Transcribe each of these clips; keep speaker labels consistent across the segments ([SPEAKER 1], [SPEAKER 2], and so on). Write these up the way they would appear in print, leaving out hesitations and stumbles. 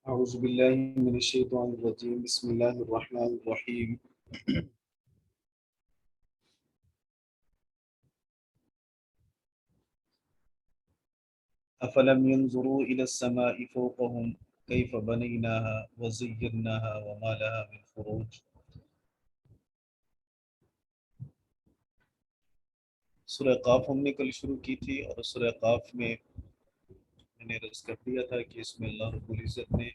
[SPEAKER 1] أعوذ بالله من الشيطان الرجيم بسم الله الرحمن الرحيم أفلم ينظروا إلى السماء فوقهم كيف بنيناها وزيناها وما لها من فروج. سورہ قاف ہم نے کل شروع کی تھی، اور سورہ قاف میں نے رض کر دیا تھا کہ اس میں اللہ رب العزت نے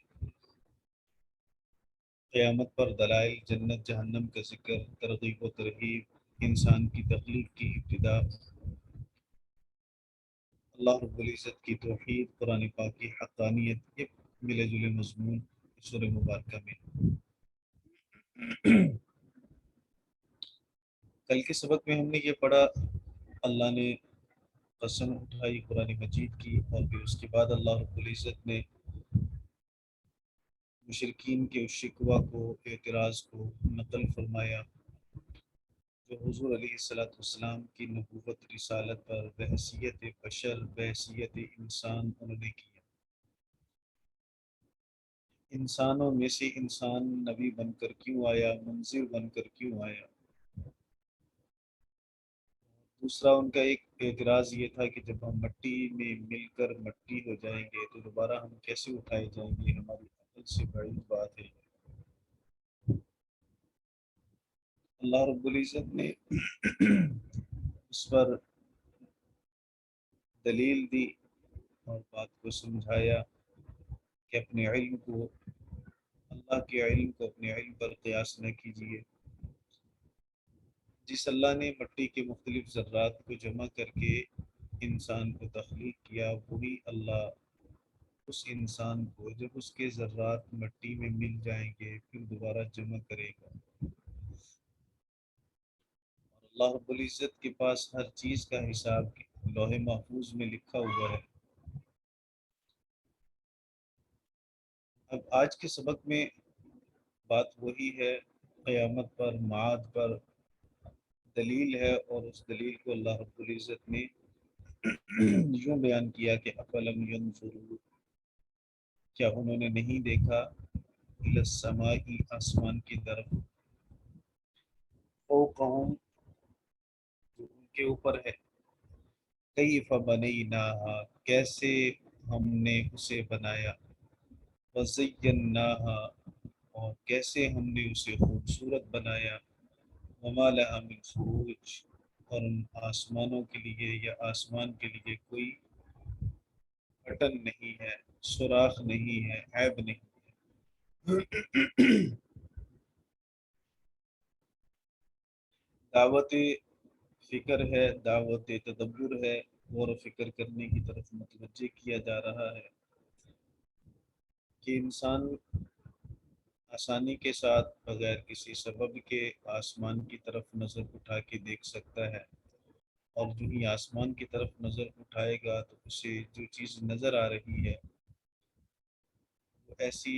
[SPEAKER 1] قیامت پر دلائل، جنت جہنم کا ذکر، ترغیب و ترہیب، انسان کی تخلیق کی ابتدا، اللہ رب العزت کی توحید، قرآن پاک کی حقانیت، یہ ملے جلے مضمون سورہ مبارکہ میں۔ کل کے سبق میں ہم نے یہ پڑھا، اللہ نے قسم اٹھائی قرآن مجید کی، اور پھر اس کے بعد اللہ رب العزت نے مشرکین کے اس شکوہ کو، اعتراض کو نقل فرمایا جو حضور علیہ السلام کی نبوت، رسالت پر بحیثیت بشر، بحیثیت انسان انہوں نے کیا۔ انسانوں میں سے انسان نبی بن کر کیوں آیا، منذر بن کر کیوں آیا؟ دوسرا ان کا ایک اعتراض یہ تھا کہ جب ہم مٹی میں مل کر مٹی ہو جائیں گے تو دوبارہ ہم کیسے اٹھائے جائیں گے؟ ہماری عقل سے بعید بات ہے۔ اللہ رب العزت نے اس پر دلیل دی اور بات کو سمجھایا کہ اپنے علم کو، اللہ کے علم کو اپنے علم پر قیاس نہ کیجیے۔ جس اللہ نے مٹی کے مختلف ذرات کو جمع کر کے انسان کو تخلیق کیا، وہی اللہ اس انسان کو جب اس کے ذرات مٹی میں مل جائیں گے پھر دوبارہ جمع کرے گا۔ اور اللہ رب العزت کے پاس ہر چیز کا حساب لوح محفوظ میں لکھا ہوا ہے۔ اب آج کے سبق میں بات وہی ہے، قیامت پر، معاد پر دلیل ہے، اور اس دلیل کو اللہ رب العزت نے یوں بیان کیا کہ افلم ینظروا، کیا انہوں نے نہیں دیکھا، الی السماء، آسمان کی طرف، فوقہم، جو ان کے اوپر ہے، کیف بنیناہا، کیسے ہم نے اسے بنایا، وزیناہا، اور کیسے ہم نے اسے خوبصورت بنایا، وما لہا من فروج، اور ان آسمانوں کے لیے یا آسمان کے لیے کوئی بٹن نہیں ہے، سوراخ نہیں ہے، عیب نہیں ہے۔ دعوت فکر ہے، دعوت تدبر ہے، غور و فکر کرنے کی طرف متوجہ کیا جا رہا ہے کہ انسان آسانی کے ساتھ بغیر کسی سبب کے آسمان کی طرف نظر اٹھا کے دیکھ سکتا ہے، اور جو ہی آسمان کی طرف نظر اٹھائے گا تو اسے جو چیز نظر آ رہی ہے وہ ایسی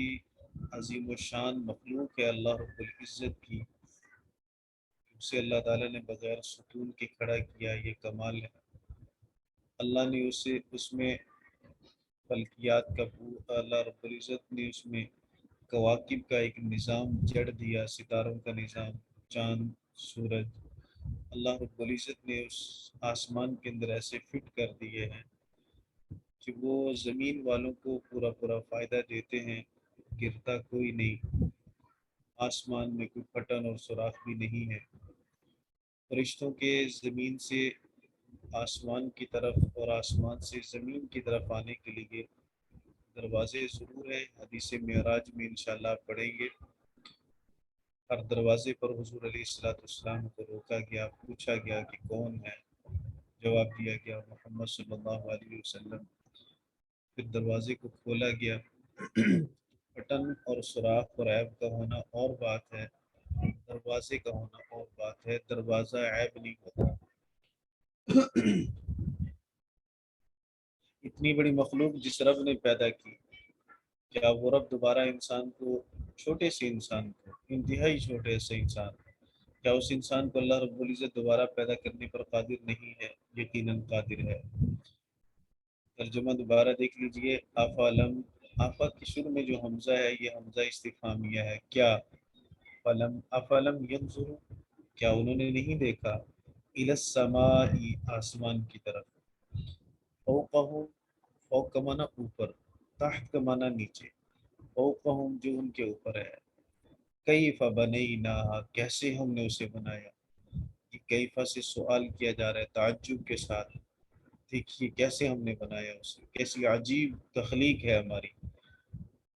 [SPEAKER 1] عظیم و شان مخلوق ہے اللہ رب العزت کی، اسے اللہ تعالیٰ نے بغیر ستون کے کھڑا کیا، یہ کمال ہے۔ اللہ نے اسے اس میں فلکیات کا اللہ رب العزت نے اس میں کواکب کا ایک نظام جڑ دیا، ستاروں کا نظام، چاند، سورج، اللہ رب العزت نے اس آسمان کے اندر ایسے فٹ کر دیے ہیں کہ وہ زمین والوں کو پورا پورا فائدہ دیتے ہیں، گرتا کوئی نہیں، آسمان میں کوئی پٹن اور سوراخ بھی نہیں ہے۔ فرشتوں کے زمین سے آسمان کی طرف اور آسمان سے زمین کی طرف آنے کے لیے دروازے ضرور ہیں، حدیث معراج میں انشاءاللہ آپ پڑھیں گے۔ ہر دروازے پر حضور علیہ السلام کو روکا گیا، پوچھا گیا کہ کون ہے، جواب دیا گیا محمد صلی اللہ علیہ وسلم۔ پھر دروازے کو کھولا گیا۔ بٹن اور سوراخ اور عیب کا ہونا اور بات ہے، دروازے کا ہونا اور بات ہے، دروازہ عیب نہیں ہوتا۔ اتنی بڑی مخلوق جس رب نے پیدا کی، کیا وہ رب دوبارہ انسان کو، چھوٹے سے انسان کو، انتہائی چھوٹے سے انسان، کیا اس انسان کو اللہ رب العزت دوبارہ پیدا کرنے پر قادر نہیں ہے؟ یقیناً قادر ہے۔ ترجمہ دوبارہ دیکھ لیجئے، افالم آفا کی شروع میں جو حمزہ ہے یہ حمزہ استفہامیہ ہے، کیا؟ فلم افلم ینظروا، کیا انہوں نے نہیں دیکھا، الی السماء، آسمان کی طرف، فوقہم، فوق کا معنی اوپر، تحت کا معنی نیچے، فوقہم جو ان کے اوپر ہے، کیف بنیناہا، کیسے ہم نے اسے بنایا، یہ کیفہ سے سوال کیا جا رہا ہے تعجب کے ساتھ، دیکھیے کیسے ہم نے بنایا اسے، کیسی عجیب تخلیق ہے ہماری،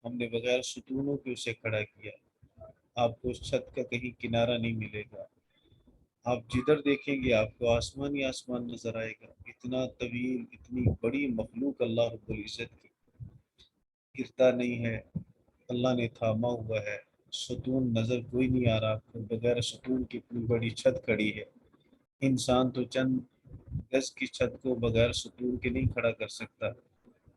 [SPEAKER 1] ہم نے بغیر ستونوں کے اسے کھڑا کیا، آپ کو اس چھت کا کہیں کنارہ نہیں ملے گا، آپ جدھر دیکھیں گے آپ کو آسمان ہی آسمان نظر آئے گا، اتنا طویل اتنی بڑی مخلوق اللہ رب العزت کی، گرتا نہیں ہے، اللہ نے تھاما ہوا ہے، ستون نظر کوئی نہیں آ رہا، بغیر ستون کی اتنی بڑی چھت کھڑی ہے، انسان تو چند گز کی چھت کو بغیر ستون کے نہیں کھڑا کر سکتا،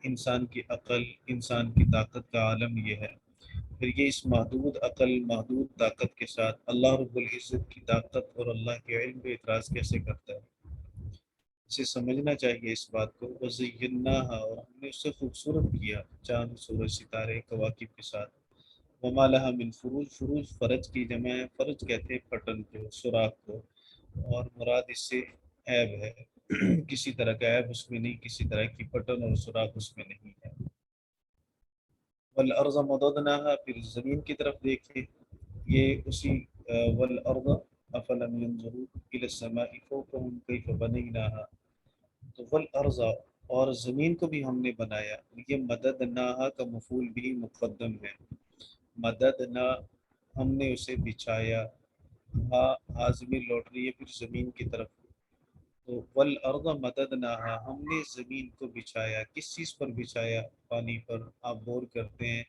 [SPEAKER 1] انسان کی عقل، انسان کی طاقت کا عالم یہ ہے، پھر یہ اس محدود عقل، محدود طاقت کے ساتھ اللہ رب العزت کی طاقت اور اللہ کے علم پہ اعتراض کیسے کرتا ہے؟ اسے سمجھنا چاہیے اس بات کو، وَزَيَّنَّاهَا، اور ہم نے اسے خوبصورت کیا، چاند سورج ستارے کواکب کے ساتھ، وَمَا لَهَا مِن فروج، فروج فرج کی جمع ہے، فرج کہتے ہیں پٹن کو، سوراخ کو، اور مراد اس سے عیب ہے، کسی طرح کا عیب اس میں نہیں، کسی طرح کی پٹن اور سوراخ اس میں نہیں ہے، والارض مددناها، پھر زمین کی طرف دیکھیں، یہ اسی والارض افلم ينظروا الى السماء فوقهم كيف بنيناها، تو والارض، اور زمین کو بھی ہم نے بنایا، یہ مددناها کا مفعول بھی مقدم ہے، مددنا، ہم نے اسے بچھایا، ہاں ہاضمیر لوٹ رہی ہے پھر زمین کی طرف، تو والارض مددناها، ہم نے زمین کو بچھایا، کس چیز پر بچھایا؟ پانی پر، آپ بور کرتے ہیں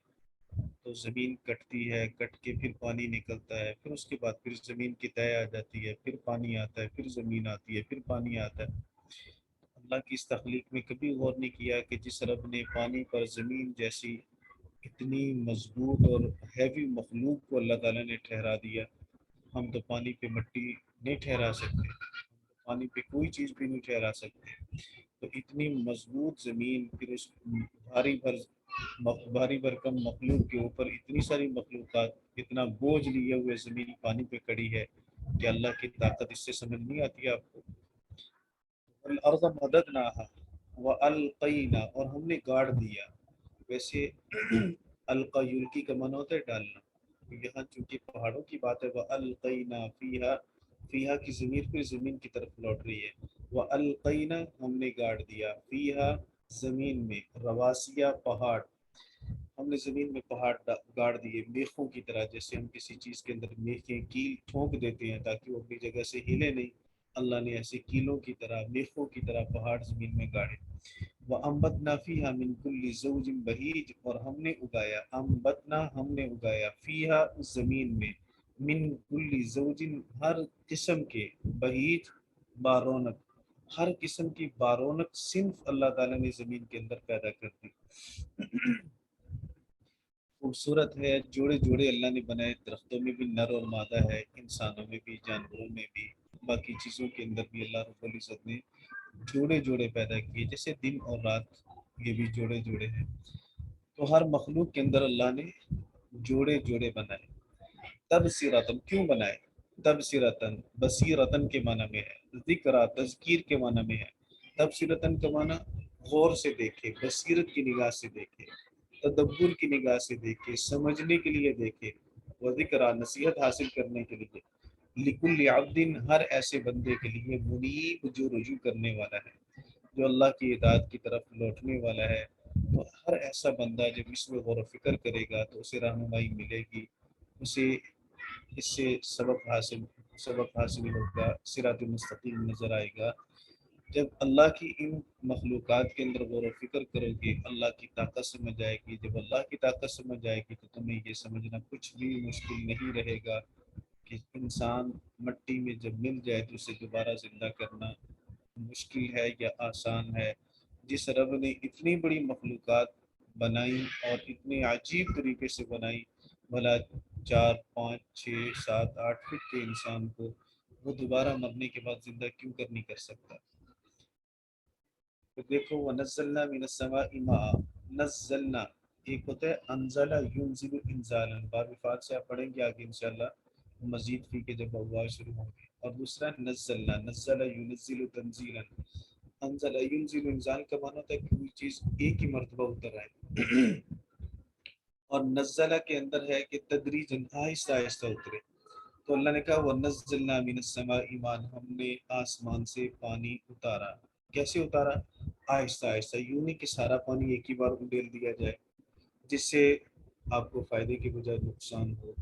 [SPEAKER 1] تو زمین کٹتی ہے، کٹ کے پھر پانی نکلتا ہے، پھر اس کے بعد پھر زمین کی تہ آ جاتی ہے، پھر پانی آتا ہے، پھر زمین آتی ہے، پھر پانی آتا ہے، اللہ کی اس تخلیق میں کبھی غور نہیں کیا کہ جس رب نے پانی پر زمین جیسی اتنی مضبوط اور ہیوی مخلوق کو اللہ تعالیٰ نے ٹھہرا دیا، ہم تو پانی پہ مٹی نہیں ٹھہرا سکتے، پانی پہ کوئی چیز بھی نہیں ٹھہرا سکتے، تو اتنی مضبوط زمین، پھر اس بھاری بھر بھاری بھرکم مخلوق کے اوپر اتنی ساری مخلوقات، اتنا بوجھ لیے ہوئے زمین پانی پہ کڑی ہے کہ اللہ کی طاقت اس سے سمجھ نہیں آتی آپ کو، الارض مددناها والقینا، اور ہم نے گاڑ دیا، ویسے القا یلقی کا معنی ہوتا ہے ڈالنا، یہاں چونکہ پہاڑوں کی بات ہے، والقینا فیہا، فیہا کی ضمیر پھر زمین کی طرف لوٹ رہی ہے، والقینا ہم نے گاڑ دیا، فیہا زمین میں، رواسیہ پہاڑ، ہم نے زمین میں پہاڑ گاڑ دیے میخوں کی طرح، جیسے ہم کسی چیز کے اندر میخیں کیل ٹھونک دیتے ہیں تاکہ وہ اپنی جگہ سے ہلے نہیں، اللہ نے ایسے کیلوں کی طرح، میخوں کی طرح پہاڑ زمین میں گاڑے، وَأَنبَتْنَا فِيهَا مِن كُلِّ زَوْجٍ بَهِيجٍ، اور ہم نے اگایا، انبتنا ہم نے اگایا، فیہا اس زمین میں، من کل زوجن ہر قسم کے، بہیج بارونق، ہر قسم کی بارونق صنف اللہ تعالیٰ نے زمین کے اندر پیدا کر دی، خوبصورت ہے، جوڑے جوڑے اللہ نے بنائے، درختوں میں بھی نر اور مادہ ہے، انسانوں میں بھی، جانوروں میں بھی، باقی چیزوں کے اندر بھی اللہ رب العزت نے جوڑے جوڑے پیدا کیے، جیسے دن اور رات یہ بھی جوڑے جوڑے ہیں، تو ہر مخلوق کے اندر اللہ نے جوڑے جوڑے بنائے، تبصرتن کیوں بنائے؟ تبصرتن بصیرتن کے معنی میں ہے، ذکر تذکیر کے معنی میں ہے، تبصرتن کا معنی غور سے دیکھے، بصیرت کی نگاہ سے دیکھے، تدبر کی نگاہ سے دیکھے، سمجھنے کے لیے دیکھے، وہ ذکر نصیحت حاصل کرنے کے لیے، لکل عبد ہر ایسے بندے کے لیے، منیب جو رجوع کرنے والا ہے، جو اللہ کی اطاعت کی طرف لوٹنے والا ہے، تو ہر ایسا بندہ جب اس میں غور و فکر کرے گا تو اسے رہنمائی ملے گی، اسے اس سے سبق حاصل ہوگا، صراط مستقیم نظر آئے گا، جب اللہ کی ان مخلوقات کے اندر غور و فکر کرو گے اللہ کی طاقت سمجھ آئے گی، جب اللہ کی طاقت سمجھ آئے گی تو تمہیں یہ سمجھنا کچھ بھی مشکل نہیں رہے گا کہ انسان مٹی میں جب مل جائے تو اسے دوبارہ زندہ کرنا مشکل ہے یا آسان ہے، جس رب نے اتنی بڑی مخلوقات بنائی اور اتنے عجیب طریقے سے بنائی، بھلا 4 5 6 7 8 فٹ کے انسان کو وہ دوبارہ مرنے کے بعد زندہ کیوں کر نہیں کر سکتا؟ تو دیکھو وَنَزَّلْنَا مِنَ السَّمَاءِ مَاءً، نزلنا ایک ہوتا ہے انزلہ ینزل انزالا، باب فات سے آپ پڑھیں گے آگے انشاءاللہ مزید فی کے جب ابواب شروع ہوں گے. اور دوسرا نزلنا، نزل ینزل تنزیلا. انزل ینزل انزال کا معنی ہوتا ہے کہ کوئی چیز ایک ہی مرتبہ اتر آئے. اور نزلہ کے اندر ہے کہ تدریجاً آہستہ آہستہ اترے. تو اللہ نے کہا وَنَزَّلْنَا مِنَ السَّمَاءِ مَاءً، ہم نے آسمان سے پانی اتارا. کیسے اتارا؟ آہستہ آہستہ، یوں نہیں کہ سارا پانی ایک ہی بار اڈیل دیا جائے جس سے آپ کو فائدے کے بجائے نقصان ہو.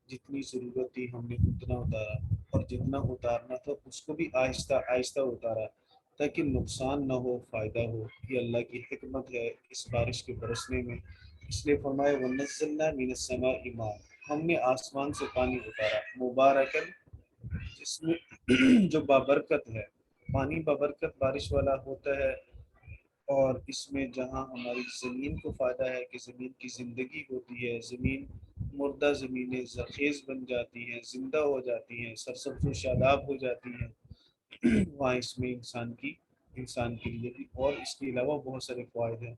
[SPEAKER 1] جتنی ضرورت تھی ہم نے اتنا اتارا، اور جتنا اتارنا تھا اس کو بھی آہستہ آہستہ اتارا تاکہ نقصان نہ ہو فائدہ ہو. یہ اللہ کی حکمت ہے اس بارش کے برسنے میں. اس لیے فرمایا وَنَزَّلْنَا مِنَ السَّمَاءِ مَاءً، ہم نے آسمان سے پانی اتارا مبارکن، جس میں جو بابرکت ہے. پانی بابرکت بارش والا ہوتا ہے، اور اس میں جہاں ہماری زمین کو فائدہ ہے کہ زمین کی زندگی ہوتی ہے، زمین مردہ زمینیں زرخیز بن جاتی ہیں، زندہ ہو جاتی ہیں، سرسبز و شاداب ہو جاتی ہیں. وہاں اس میں انسان کے لیے بھی اور اس کے علاوہ بہت سارے فوائد ہیں.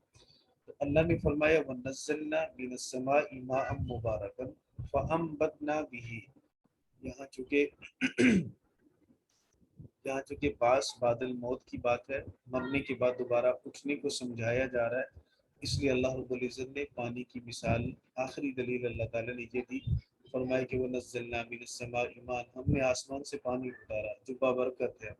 [SPEAKER 1] تو اللہ نے فرمایا وَنَزَّلْنَا مِنَ السَّمَاءِ مَاءً مُبَارَكًا فَأَنبَتْنَا بِهِ. یہاں چونکہ باس بادل موت کی بات ہے، مرنے کے بعد دوبارہ اٹھنے کو سمجھایا جا رہا ہے، اس لیے اللہ رب العزت نے پانی کی مثال آخری دلیل اللہ تعالیٰ نے یہ دی. فرمایا کہ وَنَزَّلْنَا مِنَ السَّمَاءِ مَاءً، ہم نے آسمان سے پانی اتارا جو بابرکت ہے.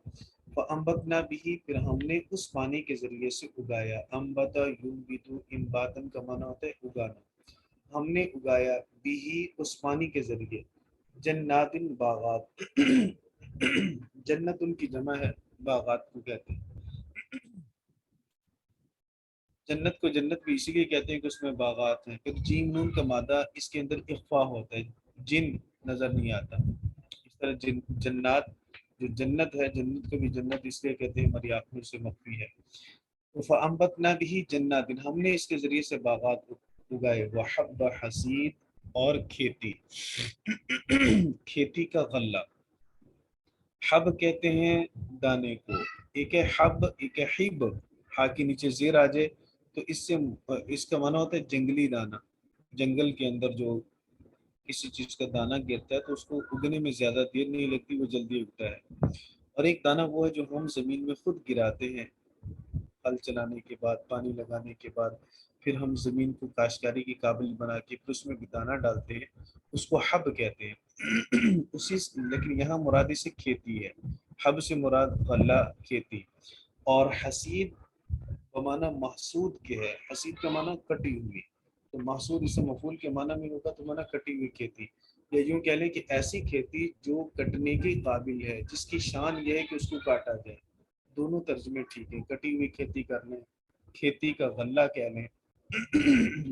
[SPEAKER 1] فَأَنبَتْنَا بِهِ، پھر ہم نے اس پانی کے ذریعے سے اگایا. انبتا ينبت، انباتن کا معنی ہوتا ہے اگانا. ہم نے اگایا بھی اس پانی کے ذریعے جنات باغات. جنت ان کی جمع ہے، باغات کو کہتے ہیں. جنت کو جنت بھی اسی لیے کہتے ہیں کہ اس میں باغات ہیں. پھر جیم نون کا مادہ اس کے اندر اخفا ہوتا ہے، جن نظر نہیں آتا. اس طرح جنات جو جنت ہے، جنت کو بھی جنت اس لیے کہتے ہیں ہماری آنکھوں سے مخفی ہے. فَأَنبَتْنَا بِهِ جَنَّاتٍ، ہم نے اس کے ذریعے سے باغات اگائے. وَحَبَّ حَصِیدٍ، اور کھیتی. کھیتی کا غلہ. حب کہتے ہیں دانے کو. ایک ہے حب، ایک ہے حب. ہا کے نیچے زیر آ جائے تو اس کا معنی ہوتا ہے جنگلی دانہ. جنگل کے اندر جو کسی چیز کا دانہ گرتا ہے تو اس کو اگنے میں زیادہ دیر نہیں لگتی، وہ جلدی اگتا ہے. اور ایک دانہ وہ ہے جو ہم زمین میں خود گراتے ہیں ہل چلانے کے بعد، پانی لگانے کے بعد، پھر ہم زمین کو کاشتکاری کے قابل بنا کے پھر اس میں بھی دانہ ڈالتے ہیں، اس کو حب کہتے ہیں. لیکن یہاں مراد سے کھیتی ہے. حب سے مراد غلہ، کھیتی. اور حسید بمعنی محسود کے ہے. حسید کا معنی کٹی ہوئی، تو محسود اسے مفعول کے معنی میں ہوگا تو معنی کٹی ہوئی کھیتی. یا یوں کہہ لیں کہ ایسی کھیتی جو کٹنے کے قابل ہے، جس کی شان یہ ہے کہ اس کو کاٹا جائے. دونوں ترجمے ٹھیک ہیں، کٹی ہوئی کھیتی کر لیں، کھیتی کا غلہ کہہ لیں.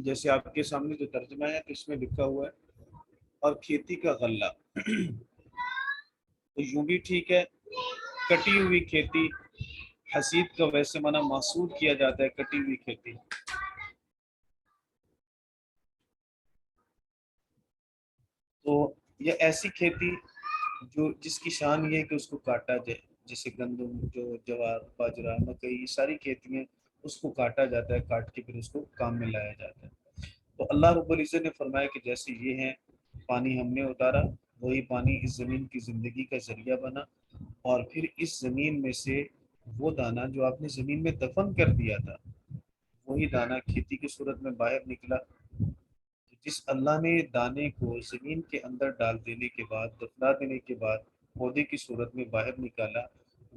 [SPEAKER 1] جیسے آپ کے سامنے جو ترجمہ ہے تو اس میں لکھا ہوا ہے اور کھیتی کا غلہ، تو یوں بھی ٹھیک ہے. کٹی ہوئی کھیتی. حسید کا ویسے معنی محسود کیا جاتا ہے کٹی ہوئی کھیتی. تو یہ ایسی کھیتی جو جس کی شان یہ ہے کہ اس کو کاٹا جائے، جیسے گندم، جو جوار، باجرہ، مکئی، یہ ساری کھیتیاں اس کو کاٹا جاتا ہے، کاٹ کے پھر اس کو کام میں لایا جاتا ہے. تو اللہ رب العزت نے فرمایا کہ جیسے یہ ہیں پانی ہم نے اتارا، وہی پانی اس زمین کی زندگی کا ذریعہ بنا. اور پھر اس زمین میں سے وہ دانہ جو آپ نے زمین میں دفن کر دیا تھا، وہی دانہ کھیتی کی صورت میں باہر نکلا. جس اللہ نے دانے کو زمین کے اندر ڈال دینے کے بعد، دفنا دینے کے بعد پودے کی صورت میں باہر نکالا،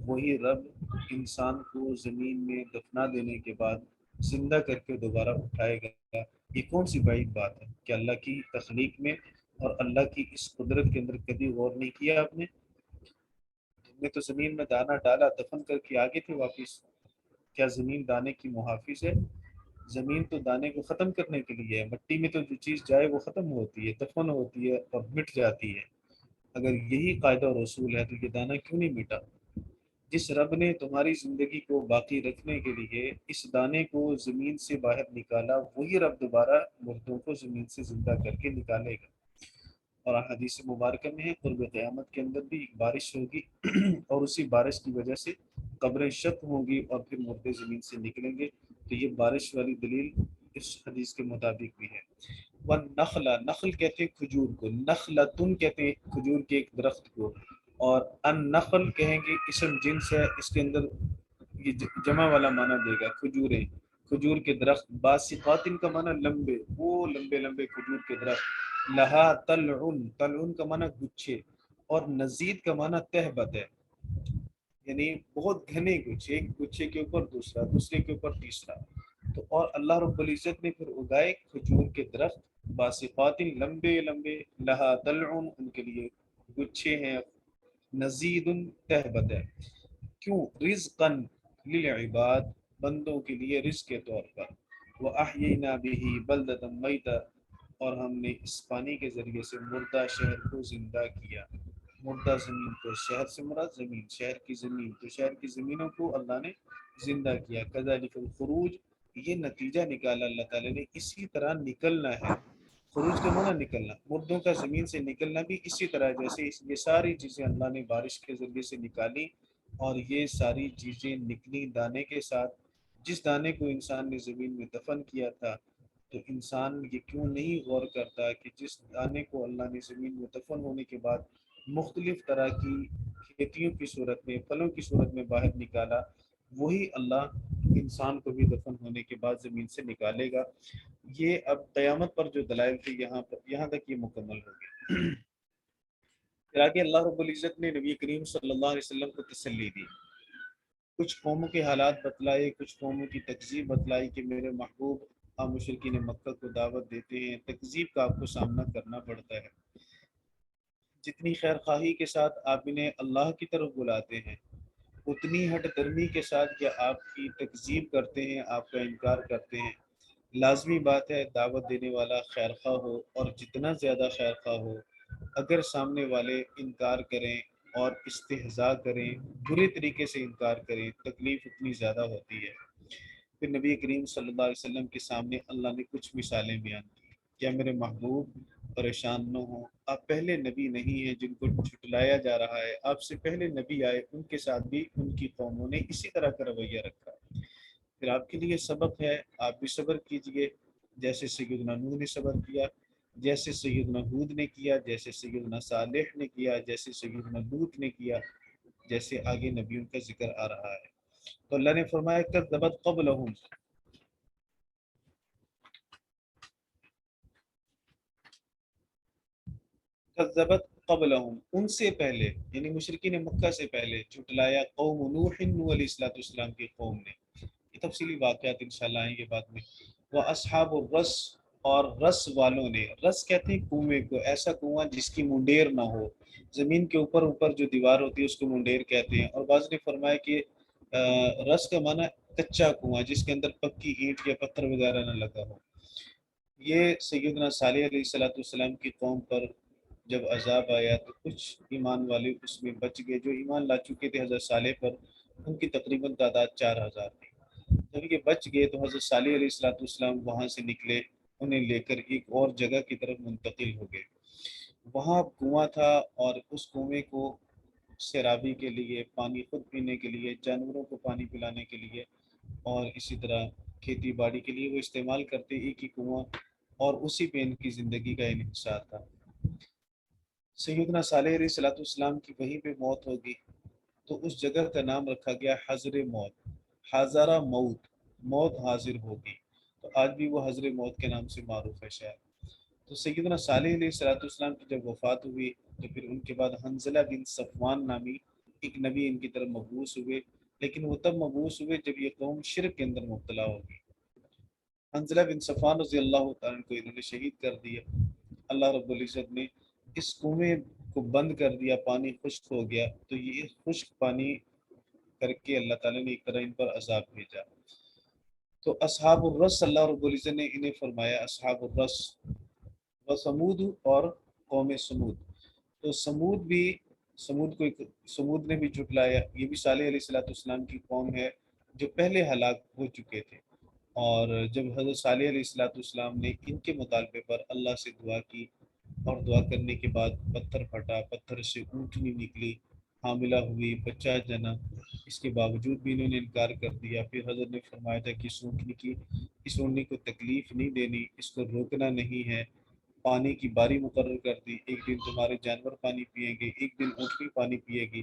[SPEAKER 1] وہی رب انسان کو زمین میں دفنا دینے کے بعد زندہ کر کے دوبارہ اٹھائے گا. یہ کون سی بعید بات ہے کہ اللہ کی تخلیق میں اور اللہ کی اس قدرت کے اندر کبھی غور نہیں کیا آپ نے؟ تم نے تو زمین میں دانہ ڈالا، دفن کر کے آگے تھے واپس. کیا زمین دانے کی محافظ ہے؟ زمین تو دانے کو ختم کرنے کے لیے ہے. مٹی میں تو جو چیز جائے وہ ختم ہوتی ہے، دفن ہوتی ہے اور مٹ جاتی ہے. اگر یہی قاعدہ و رسول ہے تو یہ دانہ کیوں نہیں مٹا؟ جس رب نے تمہاری زندگی کو باقی رکھنے کے لیے اس دانے کو زمین سے باہر نکالا، وہی رب دوبارہ مردوں کو زمین سے زندہ کر کے نکالے گا. اور حدیث مبارکہ میں ہے قرب قیامت کے اندر بھی ایک بارش ہوگی اور اسی بارش کی وجہ سے قبریں شق ہوں گی اور پھر مردے زمین سے نکلیں گے. تو یہ بارش والی دلیل اس حدیث کے مطابق بھی ہے۔ والنخل، نخل کہتے ہیں کھجور کو، نخلتن کہتے ہیں کھجور کے ایک درخت کو، اور النخل کہیں گے اسم جنس ہے، اس کے اندر یہ جمع والا معنی دے گا، کھجوریں، کھجور کے درخت، باسقاتن کا معنی لمبے، وہ لمبے لمبے کھجور کے درخت، لہا طلعن، طلعن کا معنی گچھے، اور نزید کا معنی تہبت ہے، یعنی بہت گھنے گچھے، ایک گچھے کے اوپر دوسرا، دوسرے کے اوپر تیسرا۔ تو اور اللہ رب العزت نے پھر اگائے کھجور کے درخت، باسقات لمبے لمبے، لہا طلع ان کے لیے گچھے ہیں، نزید تہبت ہے، کیوں؟ رزقا للعباد، بندوں کے لیے رزق کے طور پر، وَأَحْيَيْنَا بِهِ بَلْدَةً مَيْتًا، اور ہم نے اس پانی کے ذریعے سے مردہ شہر کو زندہ کیا، مردہ زمین کو، شہر سے مراد زمین، شہر کی زمین، تو شہر کی زمینوں کو اللہ نے زندہ کیا، کذالک الخروج، یہ نتیجہ نکالا اللہ تعالیٰ نے، اسی طرح نکلنا ہے، خروج کا معنی نکلنا، مردوں کا زمین سے نکلنا بھی اسی طرح، جیسے یہ ساری چیزیں اللہ نے بارش کے ذریعے سے نکالی، اور یہ ساری چیزیں نکلی دانے کے ساتھ، جس دانے کو انسان نے زمین میں دفن کیا تھا، تو انسان یہ کیوں نہیں غور کرتا کہ جس دانے کو اللہ نے زمین میں دفن ہونے کے بعد مختلف طرح کی کھیتیوں کی صورت میں، پھلوں کی صورت میں باہر نکالا، وہی اللہ انسان کو بھی دفن ہونے کے بعد زمین سے نکالے گا۔ یہ اب قیامت پر جو دلائل تھے یہاں تک یہ مکمل ہو گئے۔ پھر آگے اللہ رب العزت نے نبی کریم صلی اللہ علیہ وسلم کو تسلی دی، کچھ قوموں کے حالات بتلائے، کچھ قوموں کی تکذیب بتلائی کہ میرے محبوب آپ مشرکین مکہ کو دعوت دیتے ہیں، تکذیب کا آپ کو سامنا کرنا پڑتا ہے، جتنی خیر خواہی کے ساتھ آپ انہیں اللہ کی طرف بلاتے ہیں، اتنی ہٹ درمی کے ساتھ کیا آپ کی تکذیب کرتے ہیں، آپ کا انکار کرتے ہیں۔ لازمی بات ہے دعوت دینے والا خیر خواہ ہو، اور جتنا زیادہ خیر خواہ ہو، اگر سامنے والے انکار کریں اور استہزاء کریں، برے طریقے سے انکار کریں، تکلیف اتنی زیادہ ہوتی ہے۔ پھر نبی کریم صلی اللہ علیہ وسلم کے سامنے اللہ نے کچھ مثالیں بیان کی، کیا میرے محبوب پریشان نہ ہوں، آپ پہلے نبی نہیں ہیں جن کو جھٹلایا جا رہا ہے، آپ سے پہلے نبی آئے، ان کے ساتھ بھی ان کی قوموں نے اسی طرح کا رویہ رکھا، پھر آپ کے لیے سبق ہے، آپ بھی صبر کیجئے، جیسے سیدنا نوح نے صبر کیا، جیسے سیدنا ہود نے کیا، جیسے سیدنا صالح نے کیا، جیسے سیدنا لوط نے کیا، جیسے آگے نبیوں کا ذکر آ رہا ہے۔ تو اللہ نے فرمایا کذبت قبلہم، کذبت قبلہم، ان سے پہلے، یعنی مشرکین مکہ سے پہلے جھٹلایا، قوم نوح، نوح علیہ السلام کی قوم نے، یہ تفصیلی واقعات انشاءاللہ آئیں گے بعد میں۔ وہ اصحاب الرس، اور رس والوں نے، رس کہتے ہیں کنویں کو، ایسا کنواں جس کی منڈیر نہ ہو، زمین کے اوپر جو دیوار ہوتی ہے اس کو منڈیر کہتے ہیں، اور بعض نے فرمایا کہ رس کا معنی کچا کنواں جس کے اندر پکی اینٹ یا پتھر وغیرہ نہ لگا ہو۔ یہ سیدنا صالح علیہ السلام کی قوم پر جب عذاب آیا تو کچھ ایمان والے اس میں بچ گئے، جو ایمان لا چکے تھے حضرت صالح پر، ان کی تقریباً تعداد 4000 تھی۔ جب یہ بچ گئے تو حضرت صالح علیہ السلام وہاں سے نکلے، انہیں لے کر ایک اور جگہ کی طرف منتقل ہو گئے، وہاں کنواں تھا، اور اس کنویں کو سیرابی کے لیے، پانی خود پینے کے لیے، جانوروں کو پانی پلانے کے لیے، اور اسی طرح کھیتی باڑی کے لیے وہ استعمال کرتے، ایک ہی کنواں، اور اسی پہ ان کی زندگی کا انحصار تھا۔ سیدنا صالح علیہ السلام کی وہیں پہ موت ہوگی، تو اس جگہ کا نام رکھا گیا حضر موت، حاضرہ موت، موت حاضر ہوگی، تو آج بھی وہ حضر موت کے نام سے معروف ہے شاید۔ تو سیدنا صالح علیہ السلام کی جب وفات ہوئی تو پھر ان کے بعد حنظلہ بن صفوان نامی ایک نبی ان کی طرف مبعوث ہوئے، لیکن وہ تب مبعوث ہوئے جب یہ قوم شرک کے اندر مبتلا ہوگی۔ حنظلہ بن صفوان رضی اللہ تعالیٰ کو انہوں نے شہید کر دیا، اللہ رب العزت نے اس کنویں کو بند کر دیا، پانی خشک ہو گیا، تو یہ خشک پانی کر کے اللہ تعالیٰ نے ایک طرح ان پر عذاب بھیجا۔ تو اصحاب الرس، اللہ رب العزت نے انہیں فرمایا اصحاب الرس و سمود، اور قوم سمود، تو سمود نے بھی جھٹلایا، یہ بھی صالح علیہ السلام کی قوم ہے جو پہلے ہلاک ہو چکے تھے، اور جب حضرت صالح علیہ السلام نے ان کے مطالبے پر اللہ سے دعا کی، اور دعا کرنے کے بعد پتھر پھٹا، پتھر سے اونٹنی نکلی، حاملہ ہوئی، بچہ جنا، اس کے باوجود بھی انہوں نے انکار کر دیا۔ پھر حضرت نے فرمایا تھا کہ اس اونٹنی کو تکلیف نہیں دینی، اس کو روکنا نہیں ہے، پانی کی باری مقرر کر دی، ایک دن تمہارے جانور پانی پیئیں گے، ایک دن اونٹنی پانی پیے گی۔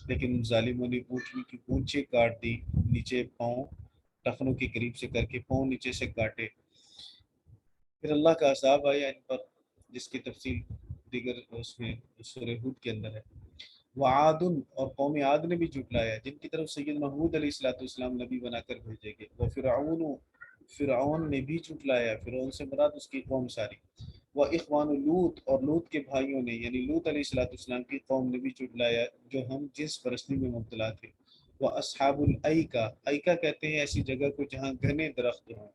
[SPEAKER 1] لیکن ان ظالموں نے اونٹنی کی اونچے کاٹ دی، نیچے پاؤں ٹخنوں کے قریب سے کر کے پاؤں نیچے سے کاٹے۔ پھر اللہ کا عذاب آیا ان پر، جس کی تفصیل دیگر اس میں سورہ ہود کے اندر ہے۔ وعاد، اور قوم عاد نے بھی جھٹلایا، جن کی طرف سیدنا ہود علیہ الصلوۃ والسلام نبی بنا کر بھیجے گئے۔ وہ فرعون، فرعون نے بھی جھٹلایا، فرعون سے مراد اس کی قوم ساری۔ وہ اخوان لوط، اور لوط کے بھائیوں نے یعنی لوط علیہ الصلوۃ والسلام کی قوم نے بھی جھٹلایا، جو ہم جنس پرستی میں مبتلا تھے۔ وہ اصحاب الایکا، ایکا کہتے ہیں ایسی جگہ کو جہاں گھنے درخت ہوں،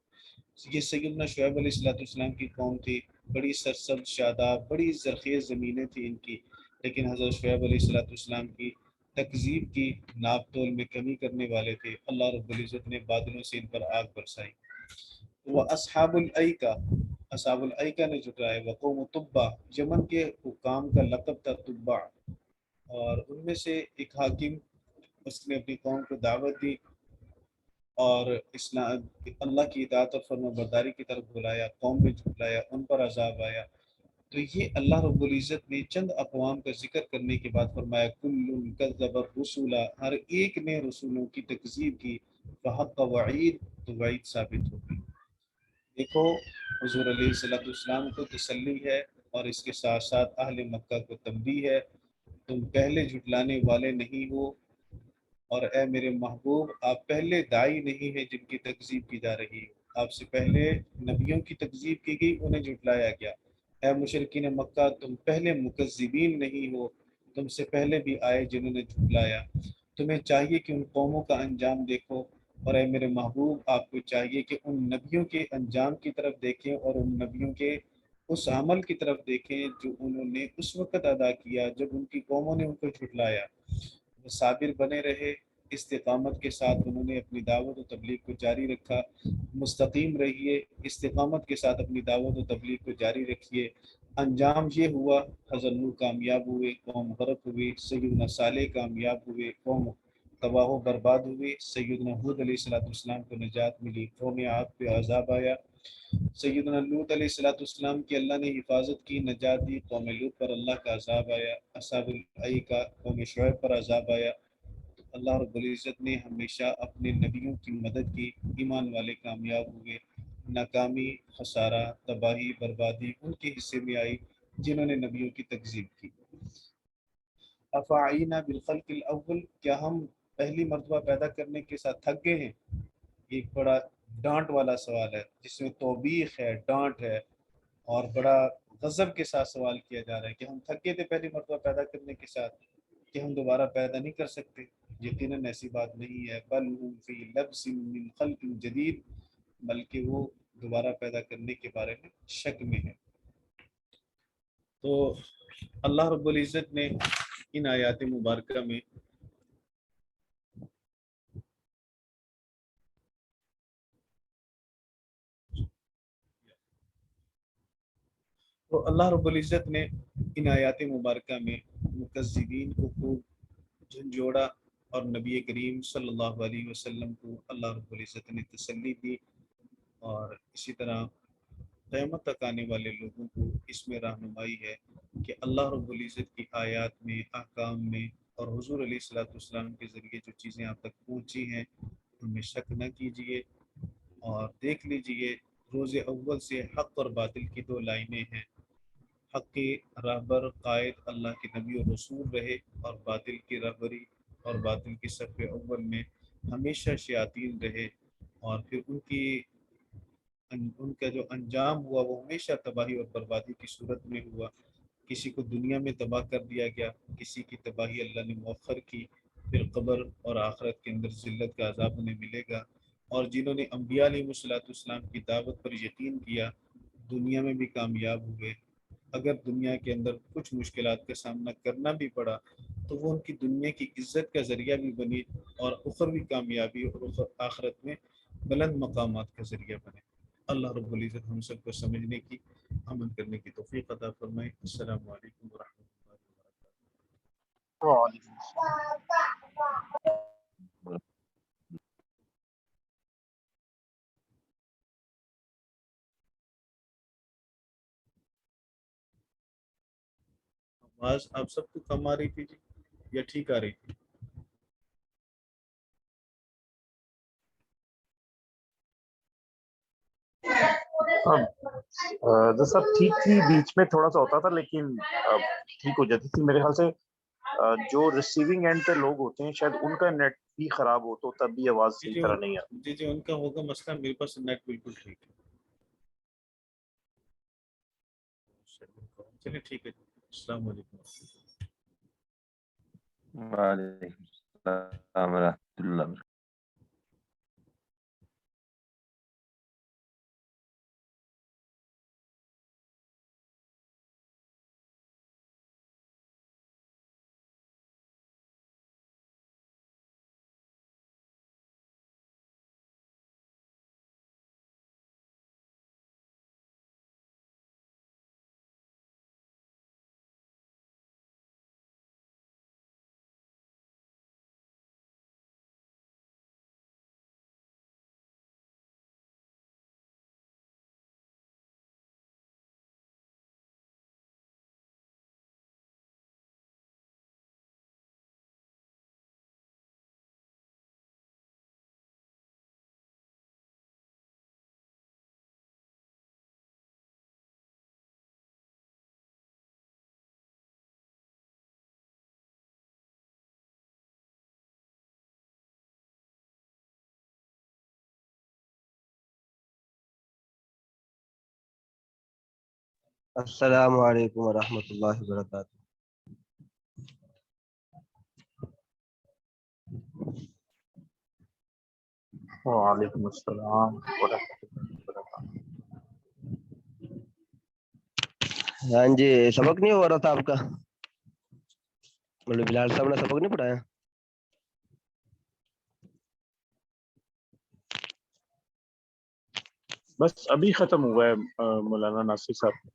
[SPEAKER 1] یہ سیدنا شعیب علیہ الصلوۃ والسلام کی قوم تھی، بڑی سرسبز شاداب، بڑی زرخیز زمینیں تھیں ان کی، لیکن حضرت شعیب علیہ الصلوۃ والسلام کی تکذیب کی، ناپ تول میں کمی کرنے والے تھے۔ اللہ رب العزت نے بادلوں سے ان پر آگ برسائی۔ وہ اصحاب الایکا، اصحاب الایکا نے جھٹلایا۔ وہ قوم تبع، یمن کے حکام کا لقب تھا تبع، اور ان میں سے ایک حاکم، اس نے اپنی قوم کو دعوت دی اور اسلام اللہ کی اطاعت اور فرما برداری کی طرف بلایا، قوم میں جھٹلایا، ان پر عذاب آیا۔ تو یہ اللہ رب العزت نے چند اقوام کا ذکر کرنے کے بعد فرمایا کل کذب الرسول، ہر ایک نے رسولوں کی تکذیب کی، فحق وعید، تو وعید ثابت ہو گئی۔ دیکھو، حضور علیہ الصلوۃ والسلام کو تسلی ہے، اور اس کے ساتھ ساتھ اہل مکہ کو تنبیہ ہے، تم پہلے جھٹلانے والے نہیں ہو، اور اے میرے محبوب آپ پہلے داعی نہیں ہیں جن کی تکذیب کی جا رہی ہے، آپ سے پہلے نبیوں کی تکذیب کی گئی، انہیں جھٹلایا گیا۔ اے مشرکین مکہ تم پہلے مکذبین نہیں ہو، تم سے پہلے بھی آئے جنہوں نے جھٹلایا۔ تمہیں چاہیے کہ ان قوموں کا انجام دیکھو، اور اے میرے محبوب آپ کو چاہیے کہ ان نبیوں کے انجام کی طرف دیکھیں، اور ان نبیوں کے اس عمل کی طرف دیکھیں جو انہوں نے اس وقت ادا کیا جب ان کی قوموں نے ان کو جھٹلایا۔ وہ صابر بنے رہے، استقامت کے ساتھ انہوں نے اپنی دعوت و تبلیغ کو جاری رکھا۔ مستقیم رہیے، استقامت کے ساتھ اپنی دعوت و تبلیغ کو جاری رکھیے۔ انجام یہ ہوا، حضرت نوح کامیاب ہوئے، قوم غرق ہوئی، سیدنا صالح کامیاب ہوئے، قوم تباہ و برباد ہوئی، سیدنا ہود علیہ الصلوۃ والسلام کو نجات ملی، قوم عاد پہ عذاب آیا، سیدنا لوط علیہ الصلوۃ والسلام کی اللہ نے حفاظت کی، نجات دی، قوم لوط پر اللہ کا عذاب آیا، اصحاب الایکا قوم شعیب پر عذاب آیا۔ اللہ رب العزت نے ہمیشہ اپنے نبیوں کی مدد کی، ایمان والے کامیاب ہوئے، ناکامی، خسارہ، تباہی، بربادی ان کے حصے میں آئی جنہوں نے نبیوں کی تکذیب کی۔ افعینا بالخلق الاول، کیا ہم پہلی مرتبہ پیدا کرنے کے ساتھ تھک گئے ہیں؟ ایک بڑا ڈانٹ والا سوال ہے، جس میں توبیخ ہے، ڈانٹ ہے، اور بڑا غضب کے ساتھ سوال کیا جا رہا ہے کہ ہم تھک گئے تھے پہلی مرتبہ پیدا کرنے کے ساتھ، کہ ہم دوبارہ پیدا نہیں کر سکتے؟ یقیناً ایسی بات نہیں ہے، بل ہم فی لبس من خلق جدید، بلکہ وہ دوبارہ پیدا کرنے کے بارے میں شک میں ہے۔ تو اللہ رب العزت نے ان آیات مبارکہ میں تو اللہ رب العزت نے ان آیات مبارکہ میں مکذبین کو خوب جھنجھوڑا، اور نبی کریم صلی اللہ علیہ وسلم کو اللہ رب العزت نے تسلی دی، اور اسی طرح قیامت تک آنے والے لوگوں کو اس میں رہنمائی ہے کہ اللہ رب العزت کی آیات میں، احکام میں، اور حضور علیہ الصلوۃ والسلام کے ذریعے جو چیزیں آپ تک پہنچی ہیں ان میں شک نہ کیجیے، اور دیکھ لیجئے روز اول سے حق اور باطل کی دو لائنیں ہیں، حق کے رہبر قائد اللہ کے نبی و رسول رہے، اور باطل کی رہبری اور باطل کی صف اول میں ہمیشہ شیاطین رہے، اور پھر ان کا جو انجام ہوا وہ ہمیشہ تباہی اور بربادی کی صورت میں ہوا۔ کسی کو دنیا میں تباہ کر دیا گیا، کسی کی تباہی اللہ نے مؤخر کی، پھر قبر اور آخرت کے اندر ذلت کا عذاب انہیں ملے گا۔ اور جنہوں نے انبیاء علیہ الصلوۃ والسلام کی دعوت پر یقین کیا، دنیا میں بھی کامیاب ہوئے، اگر دنیا کے اندر کچھ مشکلات کا سامنا کرنا بھی پڑا تو وہ ان کی دنیا کی عزت کا ذریعہ بھی بنی، اور اخروی کامیابی اور آخرت میں بلند مقامات کا ذریعہ بنے۔ اللہ رب العزت ہم سب کو سمجھنے کی، عمل کرنے کی توفیق عطا فرمائے۔ السلام علیکم ورحمۃ اللہ وبرکاتہ۔
[SPEAKER 2] وعلیکم
[SPEAKER 1] آواز آپ سب کو کم آ رہی تھی جی یا ٹھیک آ رہی تھی؟
[SPEAKER 2] سب ٹھیک تھی، بیچ میں تھوڑا سا ہوتا تھا لیکن ٹھیک ہو جاتی تھی میرے خیال سے۔ جو ریسیونگ اینڈ پہ لوگ ہوتے ہیں شاید ان کا نیٹ بھی خراب ہو تو تب بھی آواز
[SPEAKER 1] جی
[SPEAKER 2] صحیح
[SPEAKER 1] جی
[SPEAKER 2] طرح نہیں آتی۔
[SPEAKER 1] جی ان کا ہوگا مسئلہ، میرے پاس نیٹ بالکل ٹھیک ہے۔ چلیے ٹھیک ہے، السلام علیکم۔
[SPEAKER 3] وعلیکم السلام ورحمۃ اللہ وبرکاتہ۔
[SPEAKER 4] السلام علیکم ورحمۃ اللہ وبرکاتہ۔
[SPEAKER 2] وعلیکم السلام ورحمۃ اللہ وبرکاتہ۔
[SPEAKER 4] ہاں جی، سبق نہیں ہو رہا تھا آپ کا؟ مولوی بلال صاحب نے سبق نہیں پڑھایا؟
[SPEAKER 2] بس ابھی ختم ہوا ہے مولانا ناصر صاحب۔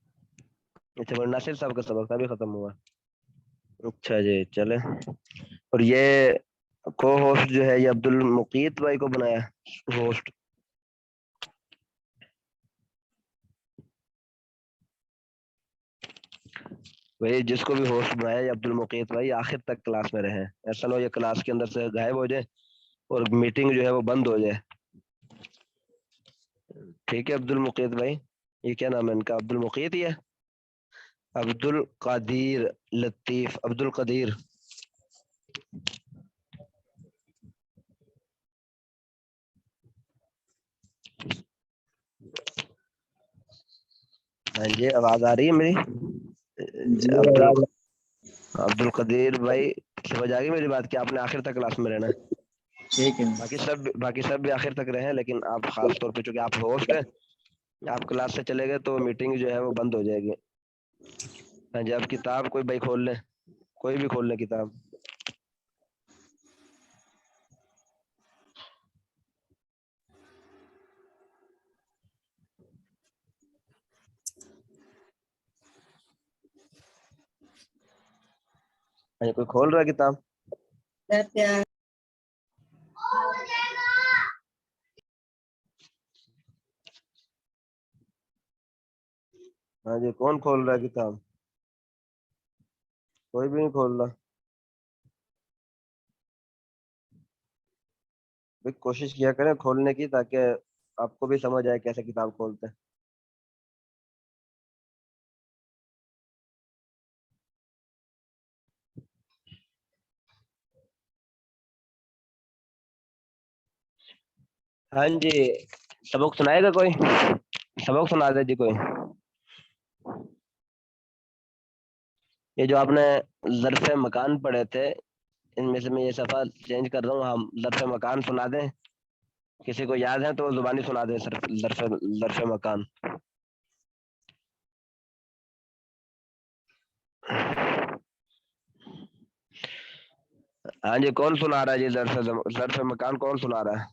[SPEAKER 4] اچھا، مولانا ناصر صاحب کا سبق تھا، ابھی ختم ہوا؟ اچھا جی، چلے۔ اور یہ کو ہوسٹ جو ہے یہ عبد المقیت بھائی کو بنایا ہوسٹ؟ وہی جس کو بھی ہوسٹ بنایا یہ عبد المقیت بھائی آخر تک کلاس میں رہے، ایسا نہ ہو یہ کلاس کے اندر سے غائب ہو جائے اور میٹنگ جو ہے وہ بند ہو جائے۔ ٹھیک ہے عبد المقیت بھائی، یہ کیا نام ہے ان کا؟ عبد المقیت ہی ہے؟ عبد القدیر لطیف، عبد القدیر۔ ہاں جی، آواز آ رہی ہے میری؟ عبد القدیر بھائی سمجھ آ گئی میری بات کہ آپ نے آخر تک کلاس میں رہنا ہے؟
[SPEAKER 2] ٹھیک ہے،
[SPEAKER 4] باقی سب بھی آخر تک رہیں، لیکن آپ خاص طور پہ چونکہ آپ ہوسٹ ہیں، آپ کلاس سے چلے گئے تو میٹنگ جو ہے وہ بند ہو جائے گی۔ ہاں جی، اب کتاب کوئی بھائی کھول لیں، کوئی بھی کھول لیں کتاب۔ ہاں جی، کوئی کھول رہا ہے کتاب؟ ہاں جی، کون کھول رہا ہے کتاب؟ کوئی بھی نہیں کھول رہا۔ بھائی کوشش کیا کریں کھولنے کی تاکہ آپ کو بھی سمجھ آئے کیسے کتاب کھولتے ہیں۔ ہاں جی، سبق سنائے گا کوئی؟ سبق سنا دے جی کوئی۔ یہ جو آپ نے ظرف مکان پڑھے تھے ان میں سے میں یہ صفحہ چینج کر رہا ہوں، ہم ظرف مکان سنا دیں، کسی کو یاد ہے تو زبانی سنا دیں صرف ظرف مکان۔ ہاں جی، کون سنا رہا ہے جی ظرف مکان کون سنا رہا ہے؟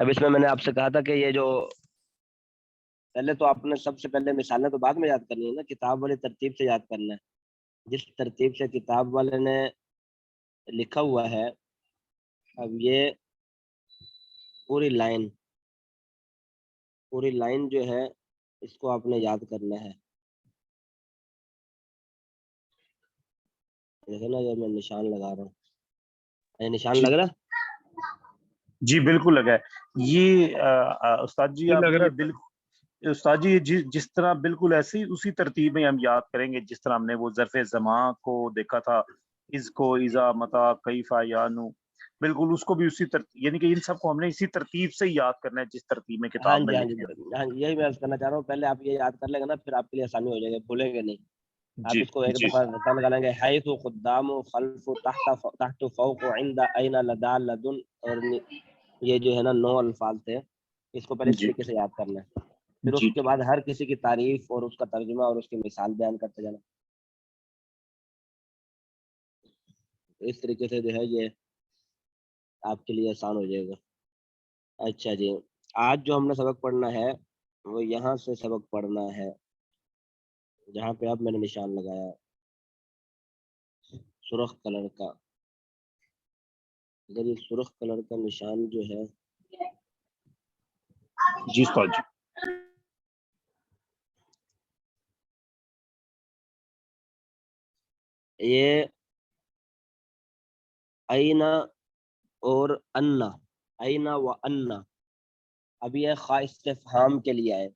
[SPEAKER 4] اب اس میں نے آپ سے کہا تھا کہ یہ جو پہلے تو آپ نے سب سے پہلے مثالیں تو بعد میں یاد کرنی ہے نا، کتاب والی ترتیب سے یاد کرنا ہے، جس ترتیب سے کتاب والے نے لکھا ہوا ہے. اب یہ پوری لائن جو ہے اس کو آپ نے یاد کرنا ہے. دیکھیں نا یہ میں نشان لگا رہا ہوں، یہ نشان لگ رہا.
[SPEAKER 2] جی بالکل لگا ہے. یہ استاد جی
[SPEAKER 5] جی
[SPEAKER 2] آپ
[SPEAKER 5] لگ
[SPEAKER 2] یہ
[SPEAKER 5] رہا
[SPEAKER 2] بالکل استاد جی جس طرح بالکل ایسے ہی اسی ترتیب میں ہم یاد کریں گے جس طرح ہم نے وہ ظرف زمان کو دیکھا تھا، اس کو اذا متا کیفا یانو، بالکل اس کو بھی اسی ترتیب، یعنی کہ ان سب کو ہم نے اسی ترتیب سے یاد کرنا ہے جس ترتیب میں
[SPEAKER 4] ہاں
[SPEAKER 2] کتاب میں
[SPEAKER 4] جی
[SPEAKER 2] لکھے ہیں.
[SPEAKER 4] ہاں جی، یہی میں عرض کرنا چاہ رہا ہوں. پہلے آپ یہ یاد کر لیں گے نا، پھر آپ کے لیے آسانی ہو جائے گی، بھولیں گے نہیں. آپ
[SPEAKER 2] جی
[SPEAKER 4] اس کو ایک
[SPEAKER 2] جی
[SPEAKER 4] دفعہ رٹا لگا لیں گے، حیث قدام خلف تحت فوق عند این لدا لدن، اور یہ جو ہے نا 9 الفاظ تھے، اس کو پہلے اس
[SPEAKER 2] جی
[SPEAKER 4] طریقے سے یاد کرنا ہے. پھر
[SPEAKER 2] جی
[SPEAKER 4] اس کے بعد ہر کسی کی تعریف اور اس کا ترجمہ اور اس کی مثال بیان کرتے جانا. اس طریقے سے جو ہے یہ آپ کے لیے آسان ہو جائے گا. اچھا جی، آج جو ہم نے سبق پڑھنا ہے وہ یہاں سے سبق پڑھنا ہے جہاں پہ اب میں نے نشان لگایا سرخ کلر کا. اگر یہ سرخ کلر کا نشان جو ہے
[SPEAKER 2] جی استاد جی.
[SPEAKER 4] یہ اینا اور انا، اینا و انا، اب یہ خواہ استفہام کے لیے ہے.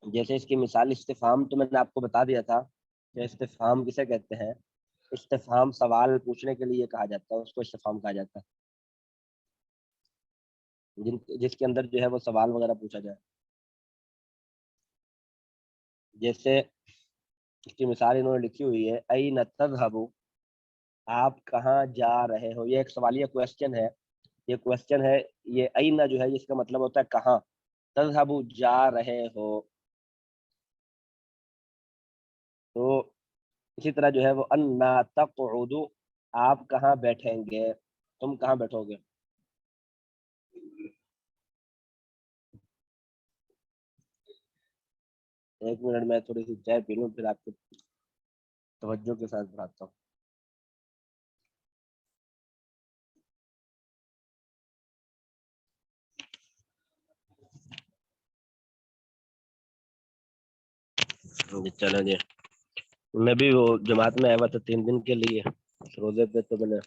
[SPEAKER 4] جیسے اس کی مثال استفہام تو میں نے آپ کو بتا دیا تھا کہ استفہام کسے کہتے ہیں. استفہام سوال پوچھنے کے لیے کہا جاتا ہے، اس کو استفہام کہا جاتا ہے، جس کے اندر جو ہے وہ سوال وغیرہ پوچھا جائے. جیسے اس کی مثال انہوں نے لکھی ہوئی ہے، این تذهبوا، آپ کہاں جا رہے ہو. یہ ایک سوالیہ کویسچن ہے، یہ کویسچن ہے. یہ این جو ہے اس کا مطلب ہوتا ہے کہاں، تذهبوا جا رہے ہو. تو اسی طرح جو ہے وہ انا تقعدوا، آپ کہاں بیٹھیں گے، تم کہاں بیٹھو گے. ایک منٹ میں تھوڑی سی چائے پی لوں، پھر آپ کو توجہ کے ساتھ پڑھاتا ہوں. چلیں جی، میں بھی وہ جماعت میں آیا ہوا تھا 3 دن کے لیے روزے پہ، تو میں نے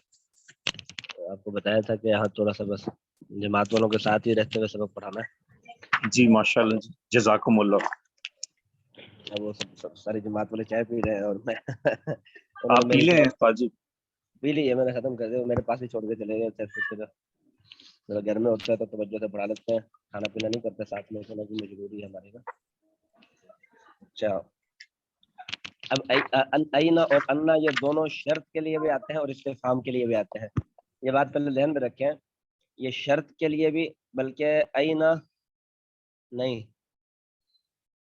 [SPEAKER 4] آپ کو بتایا تھا کہ یہاں تھوڑا سا بس جماعت والوں کے ساتھ ہی رہتے ہوئے سبق پڑھانا ہے.
[SPEAKER 2] جی ماشاء اللہ، جزاکم اللہ.
[SPEAKER 4] اب وہ سب ساری جماعت والے چائے پی رہے ہیں اور میں
[SPEAKER 2] آپ پی لیں استاد جی.
[SPEAKER 4] پی لی ہے، میں نے ختم کر دیا، میرے پاس ہی چھوڑ کے چلے گئے. میرا گھر میں ہوتا ہے تو توجہ سے پڑھا لیتے ہیں، کھانا پینا نہیں کرتے ساتھ میں، کھانا کی مجبوری ہے ہماری نا. اچھا، اب اینا اور انا یہ دونوں شرط کے لیے بھی آتے ہیں اور استفہام کے لیے بھی آتے ہیں. یہ بات پہلے ذہن میں رکھیں، یہ شرط کے لیے بھی، بلکہ اینا نہیں،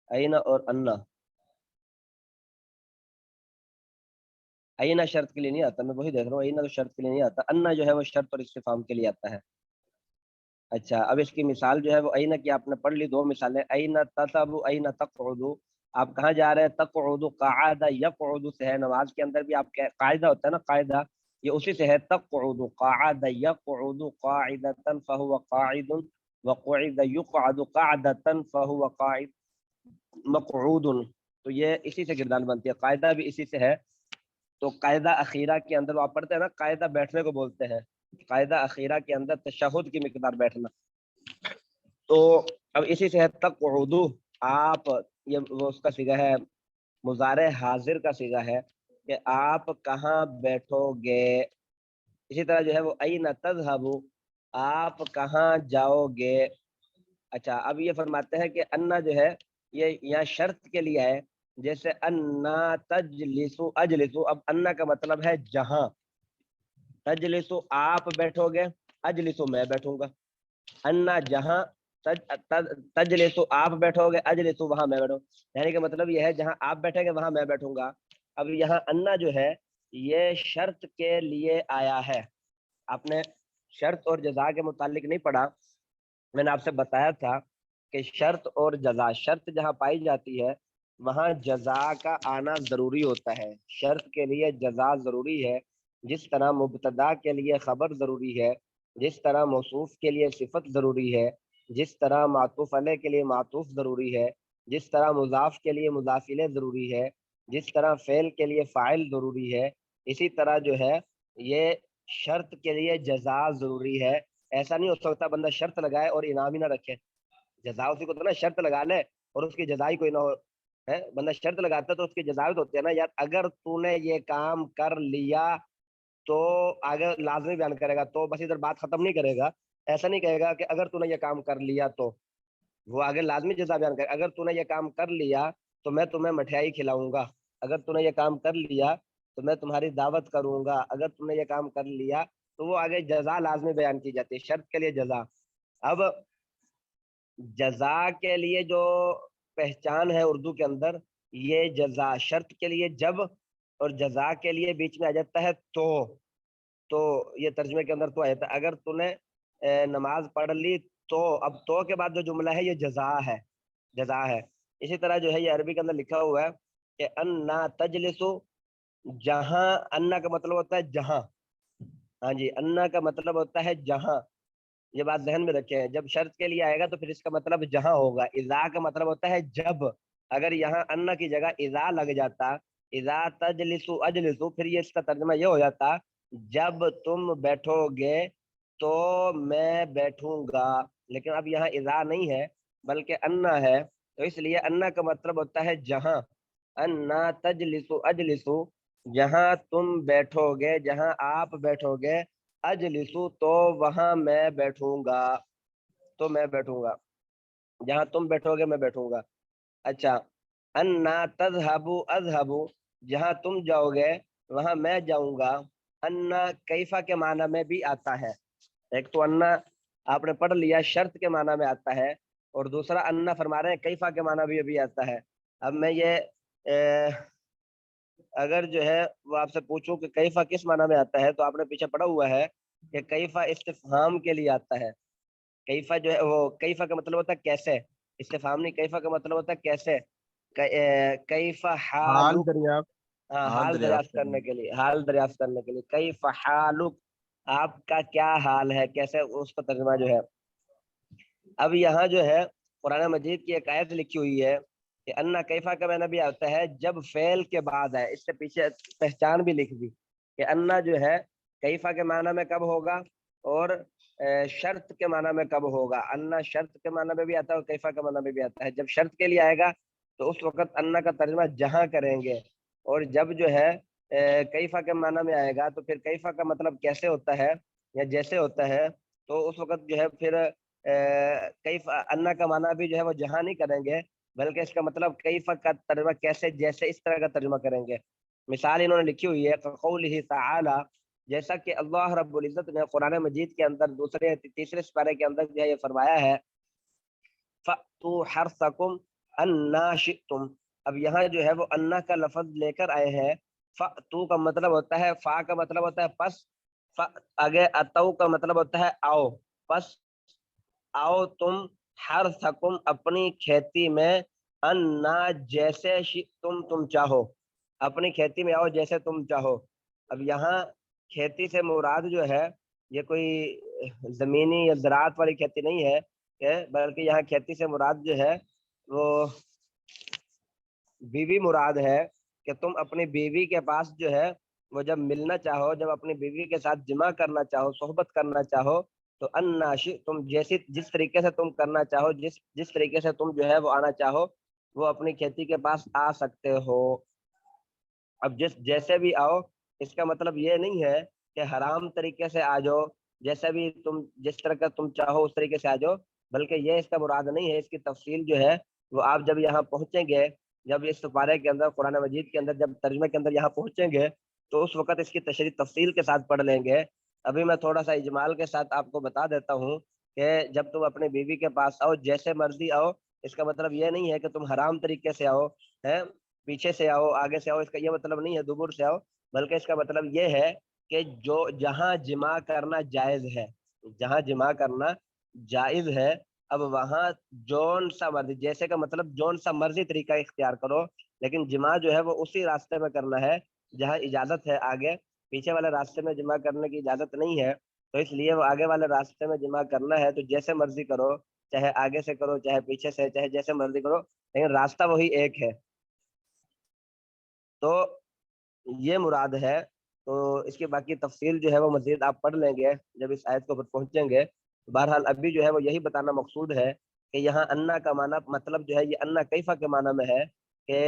[SPEAKER 4] اینا اور انا، اینا شرط کے لیے نہیں آتا. میں وہی دیکھ رہا ہوں، اینا تو شرط کے لیے نہیں آتا، انا جو ہے وہ شرط اور استفہام کے لیے آتا ہے. اچھا، اب اس کی مثال جو ہے وہ اینا کی آپ نے پڑھ لی، 2 مثالیں، اینا تذهبوا اینا تقعدوا، آپ کہاں جا رہے ہیں. تقعدوا قعد یقعد سے ہے، نماز کے اندر بھی آپ کا قاعدہ ہوتا ہے نا، قاعدہ یہ اسی سے ہے. تقعد قعد یقعد قاعدة فهو قاعد، وقعد يقعد قعدة فهو قاعد مقعود. تو یہ اسی سے گردان بنتی ہے، قاعدہ بھی اسی سے ہے. تو قاعدہ اخیرہ کے اندر آپ پڑھتے ہیں نا، قاعدہ بیٹھنے کو بولتے ہیں، قاعدہ اخیرہ کے اندر تشہد کی مقدار بیٹھنا. تو اب اسی سے ہے تقعدوا، آپ، یہ وہ اس کا صیغہ ہے، مضارع حاضر کا صیغہ ہے کہ آپ کہاں بیٹھو گے. اسی طرح جو ہے وہ این تذهبوا، آپ کہاں جاؤ گے. اچھا، اب یہ فرماتے ہیں کہ انا جو ہے یہ یہاں شرط کے لیے ہے. جیسے انا تجلسو اجلسو، اب انا کا مطلب ہے جہاں، تجلسو آپ بیٹھو گے، اجلسو میں بیٹھوں گا. انا جہاں، تجلسو آپ بیٹھو گے، اجلسو وہاں میں بیٹھوں. یعنی کہ مطلب یہ ہے جہاں آپ بیٹھیں گے وہاں میں بیٹھوں گا. اب یہاں انا جو ہے یہ شرط کے لیے آیا ہے. آپ نے شرط اور جزا کے متعلق نہیں پڑھا. میں نے آپ سے بتایا تھا کہ شرط اور جزا، شرط جہاں پائی جاتی ہے وہاں جزا کا آنا ضروری ہوتا ہے. شرط کے لیے جزا ضروری ہے، جس طرح مبتدا کے لیے خبر ضروری ہے، جس طرح موصوف کے لیے صفت ضروری ہے، جس طرح معطوف علیہ کے لیے معطوف ضروری ہے، جس طرح مضاف کے لیے مضاف الیہ ضروری ہے، جس طرح فعل کے لیے فاعل ضروری ہے، اسی طرح جو ہے یہ شرط کے لیے جزا ضروری ہے. ایسا نہیں ہو سکتا بندہ شرط لگائے اور انعام ہی نہ رکھے. جزا اسی کو تو نا شرط لگا لے اور اس کی جزائی کوئی نہ ہو. ہے بندہ شرط لگاتا ہے تو اس کی جزا ہوتی ہے نا یار، اگر تو نے یہ کام کر لیا تو آگے لازمی بیان کرے گا، تو بس ادھر بات ختم نہیں کرے گا. ایسا نہیں کہے گا کہ اگر تو نے یہ کام کر لیا تو، وہ آگے لازمی جزا بیان کرے. اگر تو نے یہ کام کر لیا تو میں تمہیں مٹھائی کھلاؤں گا، اگر تو نے یہ کام کر لیا تو میں تمہاری دعوت کروں گا، اگر تم نے یہ کام کر لیا تو وہ آگے جزا لازمی بیان کی جاتی ہے. شرط کے لیے جزا. اب جزا کے لیے جو پہچان ہے اردو کے اندر، یہ جزا شرط کے لیے جب اور جزا کے لیے بیچ میں آ جاتا ہے تو یہ ترجمے کے اندر تو آتا ہے. اگر تو نے نماز پڑھ لی تو، اب تو کے بعد جو جملہ ہے یہ جزا ہے، جزا ہے. اسی طرح جو ہے یہ عربی کے اندر لکھا ہوا ہے کہ انا تجلسو، جہاں، انا کا مطلب ہوتا ہے جہاں. ہاں جی، انا کا مطلب ہوتا ہے جہاں. یہ بات ذہن میں رکھیں، جب شرط کے لیے آئے گا تو پھر اس کا مطلب جہاں ہوگا. اذا کا مطلب ہوتا ہے جب. اگر یہاں انا کی جگہ اذا لگ جاتا، اذا تجلسو اجلسو، پھر یہ اس کا ترجمہ یہ ہو جاتا جب تم بیٹھو گے تو میں بیٹھوں گا. لیکن اب یہاں اذا نہیں ہے بلکہ انا ہے، تو اس لیے انا کا مطلب ہوتا ہے جہاں. انا تجلسو اجلسو، جہاں تم بیٹھو گے، جہاں آپ بیٹھو گے، اجلسو تو وہاں میں بیٹھوں گا، تو میں بیٹھوں گا. جہاں تم بیٹھو گے میں بیٹھوں گا. اچھا، انا تذهبوا اذهبوا، جہاں تم جاؤ گے وہاں میں جاؤں گا. انا کیفا کے معنی میں بھی آتا ہے. ایک تو انا آپ نے پڑھ لیا شرط کے معنی میں آتا ہے، اور دوسرا انا فرما رہے ہیں کیفا کے معنی بھی ابھی آتا ہے. اب میں یہ اگر جو ہے وہ آپ سے پوچھوں کہ کیفا کس معنی میں آتا ہے، تو آپ نے پیچھے پڑھا ہوا ہے کہ کیفا استفہام کے لیے آتا ہے. کیفا جو ہے وہ کیفا کا مطلب ہوتا ہے کیسے، استفہام نہیں، کیفا کا مطلب ہوتا ہے کیسے. کیفا
[SPEAKER 5] حال
[SPEAKER 4] حالک،
[SPEAKER 5] دریافت.
[SPEAKER 4] حال دریافت کرنے کے لیے، حال دریافت کرنے کے لیے. کیفا حالک، آپ کا کیا حال ہے، کیسے، اس کا ترجمہ جو ہے. اب یہاں جو ہے قرآن مجید کی ایک آیت لکھی ہوئی ہے کہ انا کیفا کا معنی بھی آتا ہے جب فعل کے بعد ہے. اس سے پیچھے پہچان بھی لکھ دی کہ انا جو ہے کیفا کے معنی میں کب ہوگا اور شرط کے معنی میں کب ہوگا. انا شرط کے معنی میں بھی آتا ہے اور کیفا کے معنی میں بھی آتا ہے. جب شرط کے لیے آئے گا تو اس وقت انا کا ترجمہ جہاں کریں گے، اور جب جو ہے کیفا کے معنی میں آئے گا تو پھر کیفا کا مطلب کیسے ہوتا ہے یا جیسے ہوتا ہے، تو اس وقت جو ہے پھر کیفا انا کا معنی بھی جو ہے وہ جہاں نہیں کریں گے، بلکہ اس کا مطلب کیفا کا ترجمہ کیسے، جیسے، اس طرح کا ترجمہ کریں گے. مثال انہوں نے لکھی ہوئی ہے قولہ تعالی، جیسا کہ اللہ رب العزت نے قرآن مجید کے اندر تیسرے سپارے کے اندر جو ہے یہ فرمایا ہے فَأْتُوا حَرْثَكُمْ أَنَّا شِئْتُمْ. اب یہاں جو ہے وہ انا کا لفظ لے کر آئے ہیں. فَأْتُوا کا مطلب ہوتا ہے، فا کا مطلب ہوتا ہے پس، آگے اتو کا مطلب ہوتا ہے آؤ، پس آؤ تم، حرثکم اپنی کھیتی میں، انا جیسے شئتم تم چاہو، اپنی کھیتی میں آؤ جیسے تم چاہو. اب یہاں کھیتی سے مراد جو ہے یہ کوئی زمینی یا زراعت والی کھیتی نہیں ہے، بلکہ یہاں کھیتی سے مراد جو ہے وہ بیوی مراد ہے کہ تم اپنی بیوی کے پاس جو ہے وہ جب ملنا چاہو، جب اپنی بیوی کے ساتھ جمع کرنا چاہو، صحبت کرنا چاہو، تو انا شئتم، جس طریقے سے تم کرنا چاہو، جس طریقے سے تم جو ہے وہ آنا چاہو، وہ اپنی کھیتی کے پاس آ سکتے ہو. اب جیسے بھی آؤ، اس کا مطلب یہ نہیں ہے کہ حرام طریقے سے آ جاؤ، جیسے بھی تم، جس طرح کا تم چاہو اس طریقے سے آ جاؤ، بلکہ یہ اس کا مراد نہیں ہے. اس کی تفصیل جو ہے وہ آپ جب یہاں پہنچیں گے، جب اس سپارے کے اندر قرآن مجید کے اندر جب ترجمے کے اندر یہاں پہنچیں گے تو اس وقت اس کی تشریح تفصیل کے ساتھ پڑھ لیں گے. ابھی میں تھوڑا سا اجمال کے ساتھ آپ کو بتا دیتا ہوں کہ جب تم اپنے بیوی کے پاس آؤ جیسے مرضی آؤ، اس کا مطلب یہ نہیں ہے کہ تم حرام طریقے سے آؤ، ہے پیچھے سے آؤ، آگے سے آؤ، اس کا یہ مطلب نہیں ہے دبر سے آؤ، بلکہ اس کا مطلب یہ ہے کہ جو جہاں جمع کرنا جائز ہے، جہاں جمع کرنا جائز ہے، اب وہاں جون سا مرضی، جیسے کا مطلب جون سا مرضی طریقہ اختیار کرو، لیکن جمع جو ہے وہ اسی راستے میں کرنا ہے جہاں اجازت ہے۔ آگے پیچھے والے راستے میں جمع کرنے کی اجازت نہیں ہے، تو اس لیے وہ آگے والے راستے میں جمع کرنا ہے تو جیسے مرضی کرو، چاہے آگے سے کرو، چاہے پیچھے سے، چاہے جیسے مرضی کرو، لیکن راستہ وہی ایک ہے۔ تو یہ مراد ہے۔ تو اس کی باقی تفصیل جو ہے وہ مزید آپ پڑھ لیں گے جب اس آیت کے اوپر پہنچیں گے۔ بہرحال ابھی جو ہے وہ یہی بتانا مقصود ہے کہ یہاں انا کا معنی مطلب جو ہے یہ انا کیفا کے معنی میں ہے کہ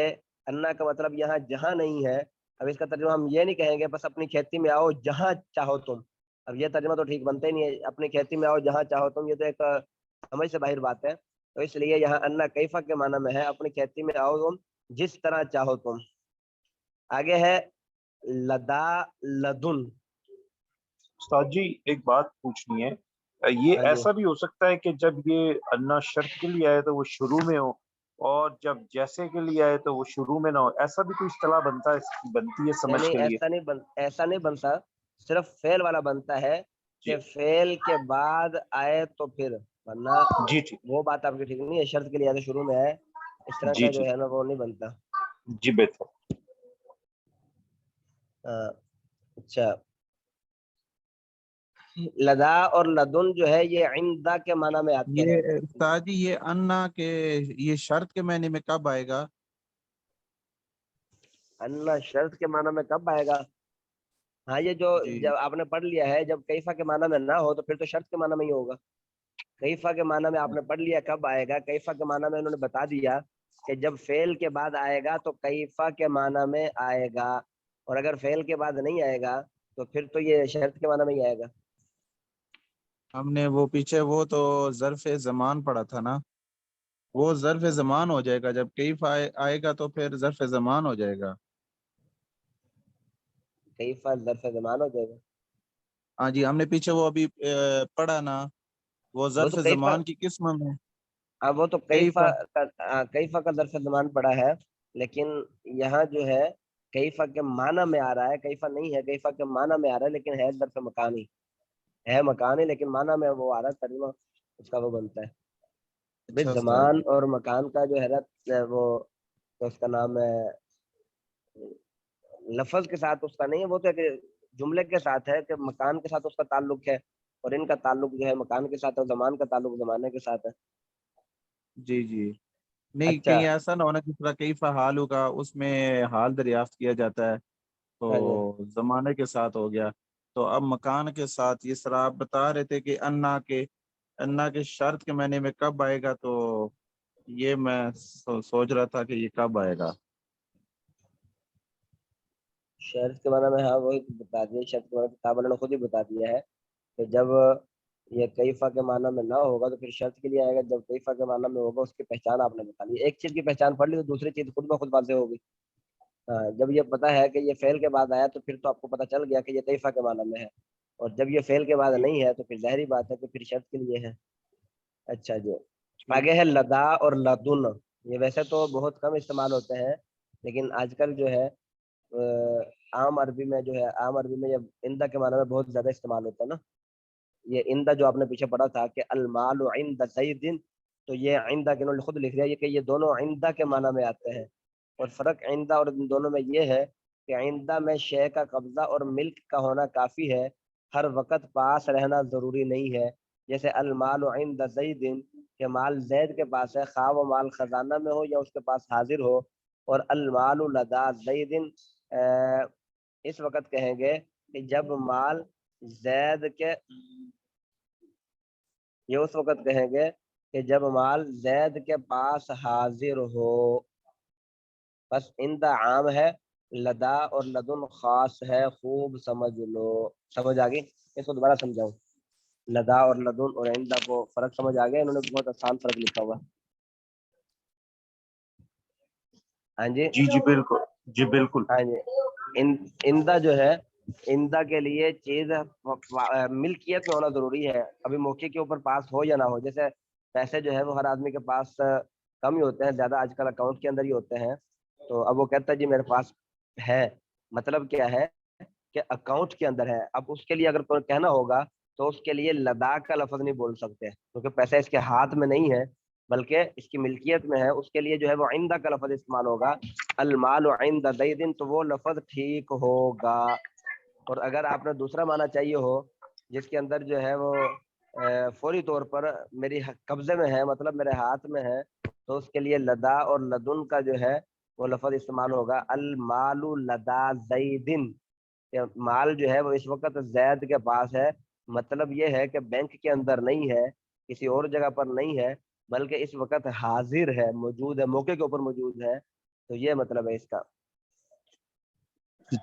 [SPEAKER 4] انا کا مطلب یہاں جہاں نہیں ہے۔ اب اس کا ترجمہ ہم یہ نہیں کہیں گے بس اپنی کھیتی میں آؤ جہاں چاہو تم، اب یہ ترجمہ تو ٹھیک بنتا ہی نہیں ہے، اپنی کھیتی میں آؤ جہاں چاہو تم، یہ تو ایک سمجھ سے باہر بات ہے۔ تو اس لیے یہاں انا کیفا کے معنی میں ہے اپنی کھیتی میں آؤ تم جس طرح چاہو تم۔ آگے ہے لدا لدن۔
[SPEAKER 2] استاد جی ایک بات پوچھنی ہے، یہ
[SPEAKER 4] ہاں جی،
[SPEAKER 2] ایسا بھی ہو سکتا ہے کہ جب یہ انا شرط کے لیے آئے تو وہ شروع میں ہو، اور جب جیسے کے لیے آئے تو وہ شروع میں نہ ہو، ایسا بھی کوئی اصطلاح بنتی ہے سمجھ
[SPEAKER 4] نہیں
[SPEAKER 2] کے لیے؟
[SPEAKER 4] ایسا نہیں بنتا، صرف فعل والا بنتا ہے
[SPEAKER 2] جی
[SPEAKER 4] کہ فعل کے بعد آئے تو پھر، ورنہ
[SPEAKER 2] جی جی
[SPEAKER 4] وہ بات آپ کی ٹھیک نہیں ہے، شرط کے لیے آئے تو شروع میں ہے، اس طرح
[SPEAKER 2] جی
[SPEAKER 4] کا
[SPEAKER 2] جی
[SPEAKER 4] جو ہے نا وہ نہیں بنتا۔
[SPEAKER 2] جی بہتر۔
[SPEAKER 4] اچھا، لدا اور لدن جو ہے یہ عندہ کے معنی میں آتے ہیں۔
[SPEAKER 6] یہ استاد جی یہ انا کے یہ شرط کے معنی میں کب آئے گا؟
[SPEAKER 4] انا شرط کے معنی میں کب آئے گا؟ ہاں یہ جو
[SPEAKER 6] جی
[SPEAKER 4] جب آپ نے پڑھ لیا ہے، جب کیفا کے معنی میں نہ ہو تو پھر تو شرط کے معنی میں ہی ہوگا۔ کیفا کے معنی میں آپ نے پڑھ لیا کب آئے گا، کیفا کے معنی میں انہوں نے بتا دیا کہ جب فعل کے بعد آئے گا تو کیفا کے معنی میں آئے گا، اور اگر فعل کے بعد نہیں آئے گا تو پھر تو یہ شرط کے معنی میں ہی آئے گا۔
[SPEAKER 6] ہم نے وہ پیچھے وہ تو ظرف زمان پڑھا تھا نا، وہ ظرف زمان ہو جائے گا، جب کیف آئے گا تو پھر ظرف زمان ہو جائے گا۔
[SPEAKER 4] کیفا ظرف زمان ہو جائے گا۔
[SPEAKER 6] ہاں جی ہم نے پیچھے وہ ابھی پڑھا نا، وہ
[SPEAKER 4] وہ
[SPEAKER 6] ظرف
[SPEAKER 4] تو کیفا،
[SPEAKER 6] زمان کی قسم میں
[SPEAKER 4] وہ تو
[SPEAKER 6] کیف۔
[SPEAKER 4] کیفا کا ظرف زمان پڑا ہے، لیکن یہاں جو ہے کیفا کے معنی میں آ رہا ہے، کیفا نہیں ہے، کیفا کے معنی میں آ رہا ہے، لیکن ہے ظرف مکانی، ہے مکانی لیکن معنی میں وہ آ رہا ہے، ترجمہ اس کا وہ بنتا ہے۔ بھائی
[SPEAKER 6] اچھا استاد
[SPEAKER 4] زمان
[SPEAKER 6] جی،
[SPEAKER 4] اور مکان کا جو ہے نا وہ تو اس کا نام ہے لفظ کے ساتھ اس کا نہیں ہے، وہ تو ایک جملے کے ساتھ ہے کہ مکان کے ساتھ اس کا تعلق ہے، اور ان کا تعلق جو ہے مکان کے ساتھ، اور زمان کا تعلق زمانے کے ساتھ ہے۔
[SPEAKER 6] جی جی، نہیں
[SPEAKER 4] اچھا،
[SPEAKER 6] کہیں ایسا نہ ہونا جس طرح کیف حال ہوگا اس میں حال دریافت کیا جاتا ہے
[SPEAKER 4] ہاں جی،
[SPEAKER 6] تو زمانے کے ساتھ ہو گیا، تو اب مکان کے ساتھ اس طرح آپ بتا رہے تھے کہ انا کے شرط کے معنی میں کب آئے گا، تو یہ میں سوچ رہا تھا کہ یہ کب آئے گا۔
[SPEAKER 4] شرط کے معنی میں ہاں وہی بتا دیا، شرط کے معنی کتاب والوں نے خود ہی بتا دیا ہے کہ جب یہ کیفا کے معنی میں نہ ہوگا تو پھر شرط کے لیے آئے گا، جب کیفا کے معنی میں ہوگا اس کی پہچان آپ نے بتا دی، ایک چیز کی پہچان پڑھ لی تو دوسری چیز خود بخود واضح ہوگی۔ ہاں، جب یہ پتا ہے کہ یہ فعل کے بعد آیا تو پھر تو آپ کو پتا چل گیا کہ یہ کیفا کے معنی میں ہے، اور جب یہ فعل کے بعد نہیں ہے تو پھر ظاہری بات ہے کہ پھر شرط کے لیے ہے۔ اچھا جی،
[SPEAKER 6] ٹھیک،
[SPEAKER 4] آگے ہے لدا اور لدن۔ یہ ویسے تو بہت کم استعمال ہوتے ہیں، لیکن آج کل جو ہے عام عربی میں جو ہے، عام عربی میں یہ عندہ کے معنی میں بہت زیادہ استعمال ہوتا ہے نا۔ یہ عندہ جو آپ نے پیچھے پڑھا تھا کہ المال عند زید، تو یہ عندہ کے انہوں نے خود لکھ دیا یہ کہ یہ دونوں عندہ کے معنی میں آتے ہیں، اور فرق عندہ اور ان دونوں میں یہ ہے کہ عندہ میں شے کا قبضہ اور ملک کا ہونا کافی ہے، ہر وقت پاس رہنا ضروری نہیں ہے۔ جیسے المال عند زید کہ مال زید کے پاس ہے، خواہ وہ مال خزانہ میں ہو یا اس کے پاس حاضر ہو، اور المال لدا زید اس وقت کہیں گے کہ جب مال زید کے، یہ اس وقت کہیں گے کہ جب مال زید کے پاس حاضر ہو۔ بس عندہ عام ہے، لدا اور لدن خاص ہے، خوب سمجھ لو۔ سمجھ آ گئی؟ اس کو دوبارہ سمجھاؤں، لدا اور لدن اور عندہ کو فرق سمجھ آ گیا؟ انہوں نے بہت آسان فرق لکھا ہوا۔ ہاں جی،
[SPEAKER 2] جی جی بالکل، جی بالکل۔
[SPEAKER 4] ہاں جی، عندہ جو ہے، عندہ کے لیے چیز ملکیت میں ہونا ضروری ہے، ابھی موقع کے اوپر پاس ہو یا نہ ہو۔ جیسے پیسے جو ہے وہ ہر آدمی کے پاس کم ہی ہوتے ہیں، زیادہ آج کل اکاؤنٹ کے اندر ہی ہوتے ہیں، تو اب وہ کہتا ہے جی میرے پاس ہے، مطلب کیا ہے کہ اکاؤنٹ کے اندر ہے۔ اب اس کے لیے اگر کوئی کہنا ہوگا تو اس کے لیے لدا کا لفظ نہیں بول سکتے کیونکہ پیسہ اس کے ہاتھ میں نہیں ہے بلکہ اس کی ملکیت میں ہے. اس کے لیے جو ہے وہ عندہ کا لفظ استعمال ہوگا, المال عند زید, تو وہ لفظ ٹھیک ہوگا. اور اگر آپ نے دوسرا معنی چاہیے ہو جس کے اندر جو ہے وہ فوری طور پر میری قبضے میں ہے, مطلب میرے ہاتھ میں ہے, تو اس کے لیے لدا اور لدن کا جو ہے وہ لفظ استعمال ہوگا المال لدا زیدن. مال جو ہے وہ اس وقت زید کے پاس ہے, مطلب یہ ہے کہ بینک کے اندر نہیں ہے, کسی اور جگہ پر نہیں ہے, بلکہ اس وقت حاضر ہے, موجود ہے, موقع کے اوپر موجود ہے. تو یہ مطلب ہے اس کا.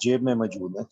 [SPEAKER 2] جیب میں موجود ہے.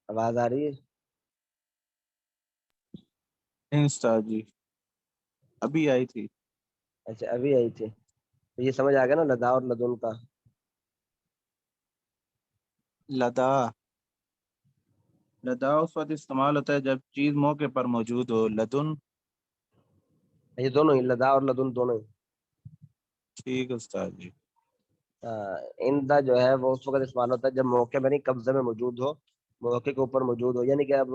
[SPEAKER 4] آواز آ رہی ہے؟
[SPEAKER 6] انسٹا جی ابھی آئی تھی.
[SPEAKER 4] اچھا ابھی آئی تھی. تو یہ سمجھ آ گیا نا لدا اور لدن کا.
[SPEAKER 6] لدا لدا اس وقت استعمال ہوتا ہے جب چیز موقع پر موجود ہو. لدن
[SPEAKER 4] یہ دونوں ہی, لدا اور لدن دونوں ہی.
[SPEAKER 6] ٹھیک استاد جی.
[SPEAKER 4] عندہ جو ہے وہ اس وقت استعمال ہوتا ہے جب موقع میں نہیں, قبضے میں موجود ہو, موقع کے اوپر موجود ہو. یعنی کہ اب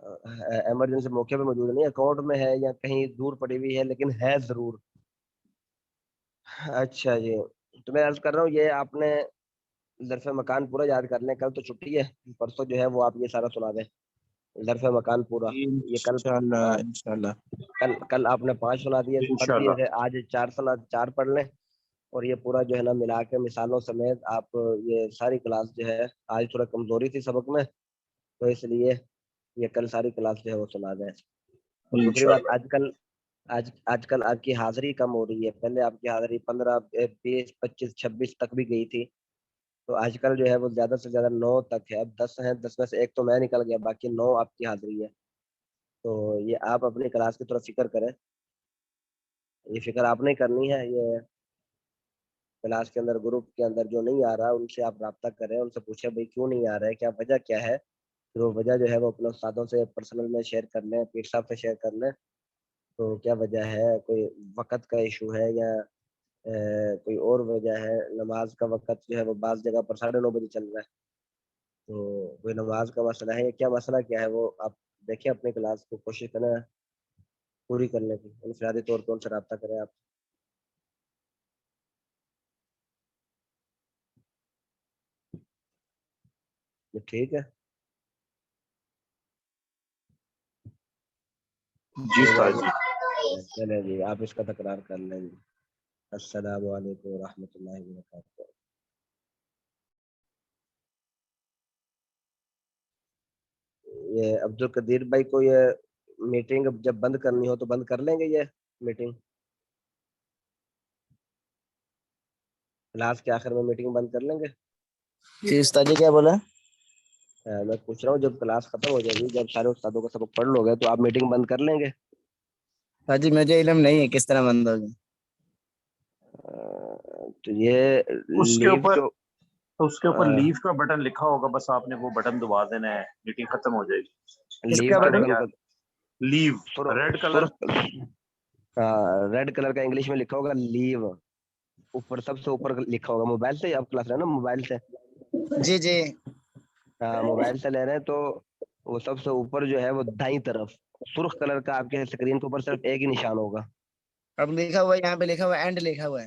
[SPEAKER 4] ایمرجنسی موقع پہ موجود نہیں, اکاؤنٹ میں ہے یا کہیں دور پڑی ہوئی ہے, لیکن ہے ضرور. اچھا جی, تو میں عرض کر رہا ہوں یہ آپ نے ظرف مکان پورا یاد کر لیں. کل تو چھٹی ہے, پرسوں جو ہے وہ آپ یہ سارا سنا دیں ظرف مکان پورا. یہ کل
[SPEAKER 6] انشاءاللہ انشاءاللہ.
[SPEAKER 4] کل آپ نے 5 سنا دیے, پڑھ دیے تھے, آج 4 پڑھ لیں. اور یہ پورا جو ہے نا ملا کے مثالوں سمیت آپ یہ ساری کلاس جو ہے, آج تھوڑا کمزوری تھی سبق میں تو اس لیے یہ کل ساری کلاس جو ہے وہ سنا دیں. دوسری بات, آج کل آپ کی حاضری کم ہو رہی ہے. پہلے آپ کی حاضری 15 20 25 26 تک بھی گئی تھی, تو آج کل جو ہے وہ زیادہ سے زیادہ 9 تک ہے. اب 10 ہیں, 10 میں سے ایک تو میں نکل گیا, باقی 9 آپ کی حاضری ہے. تو یہ آپ اپنی کلاس کی طرف فکر کریں. یہ فکر آپ نہیں کرنی ہے, یہ کلاس کے اندر گروپ کے اندر جو نہیں آ رہا ان سے آپ رابطہ کریں, ان سے پوچھیں بھائی کیوں نہیں آ رہا ہے, کیا وجہ کیا ہے. پھر وہ وجہ جو ہے وہ اپنے استادوں سے پرسنل میں شیئر کر لیں, پیر صاحب سے شیئر کر لیں. تو کیا وجہ ہے, کوئی وقت کا ایشو ہے یا کوئی اور وجہ ہے. نماز کا وقت جو ہے وہ بعض جگہ پر 9:30 بجے چل رہا ہے, تو کوئی نماز کا مسئلہ ہے یا کیا مسئلہ کیا ہے, وہ آپ دیکھیں اپنی کلاس کو, کوشش کریں پوری کرنے کی. انفرادی طور پر ان سے رابطہ کریں آپ. ٹھیک ہے
[SPEAKER 2] جی استاد جی.
[SPEAKER 4] چلے جی, آپ اس کا تکرار کر لیں گے. السلام علیکم ورحمۃ اللہ وبرکاتہ. یہ عبد القدیر بھائی کو یہ میٹنگ جب بند کرنی ہو تو بند کر لیں گے, یہ میٹنگ کلاس کے آخر میں میٹنگ بند کر لیں گے.
[SPEAKER 7] جی استاد جی کیا بولا؟
[SPEAKER 4] میں پوچھ رہا ہوں جب کلاس ختم ہو جائے گی, جب سارے استادوں کا سبق پڑھ لو گے تو آپ میٹنگ بند کر لیں گے.
[SPEAKER 7] استاد جی مجھے علم نہیں ہے کس طرح بند ہوگی.
[SPEAKER 4] تو یہ
[SPEAKER 2] اس کے
[SPEAKER 4] لیو
[SPEAKER 2] اوپر
[SPEAKER 4] جو
[SPEAKER 2] اس کے اوپر لیو کا بٹن لکھا ہوگا, بس آپ نے وہ بٹن دبا دینا ہے, میٹنگ ختم ہو جائے گی.
[SPEAKER 7] کس
[SPEAKER 4] لیو
[SPEAKER 7] کا
[SPEAKER 4] کا
[SPEAKER 7] بٹن؟
[SPEAKER 4] بٹن
[SPEAKER 2] لیو ریڈ کلر,
[SPEAKER 4] ریڈ کلر کا انگلش میں لکھا ہوگا لیو, اوپر سب سے اوپر لکھا ہوگا. موبائل سے آپ کلاس رہے ہیں نا, موبائل سے,
[SPEAKER 7] جی جی
[SPEAKER 4] ہاں موبائل سے لے رہے ہیں, تو وہ سب سے اوپر جو ہے وہ دائیں طرف سرخ کلر کا آپ کے اسکرین کے اوپر صرف ایک ہی نشان ہوگا.
[SPEAKER 7] اب لکھا ہوا ہے, یہاں پہ لکھا ہوا ہے اینڈ لکھا ہوا ہے.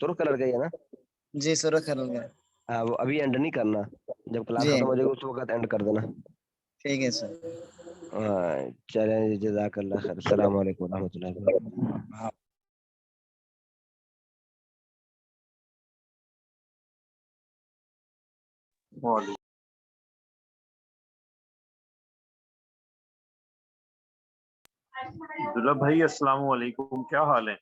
[SPEAKER 4] سرخ کلر کا ہی ہے نا؟
[SPEAKER 7] جی سورہ خلل کا.
[SPEAKER 4] ہاں وہ ابھی اینڈ نہیں کرنا, جب کلاس
[SPEAKER 7] جی
[SPEAKER 4] ختم ہو جائے گی اس وقت اینڈ کر دینا.
[SPEAKER 7] ٹھیک ہے سر.
[SPEAKER 4] ہاں چلیں جی, جزاک اللہ خیر. السلام علیکم و رحمۃ اللہ وبرکاتہ.
[SPEAKER 6] ہاں
[SPEAKER 2] وعلیکم عبداللہ بھائی السلام علیکم, کیا حال ہے؟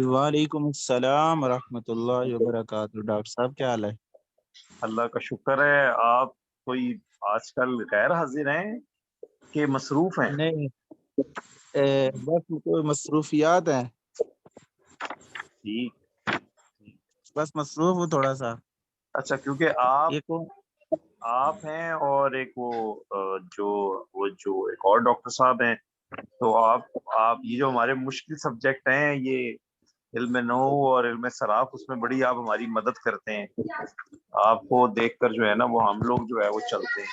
[SPEAKER 6] وعلیکم السلام ورحمۃ اللہ وبرکاتہ. ڈاکٹر صاحب کیا حال ہے؟
[SPEAKER 2] اللہ کا شکر ہے. آپ کوئی آج کل غیر حاضر ہیں کہ مصروف ہیں؟
[SPEAKER 6] نہیں بس کوئی مصروفیات ہیں,
[SPEAKER 2] ٹھیک.
[SPEAKER 6] بس مصروف ہوں تھوڑا سا.
[SPEAKER 2] اچھا, کیونکہ
[SPEAKER 6] یہ کو
[SPEAKER 2] آپ ہیں اور ایک وہ جو ایک اور ڈاکٹر صاحب ہیں, تو آپ یہ جو ہمارے مشکل سبجیکٹ ہیں, یہ علم نو اور علم صراف, اس میں بڑی آپ ہماری مدد کرتے ہیں. آپ کو دیکھ کر جو ہے نا وہ ہم لوگ جو ہے وہ چلتے ہیں.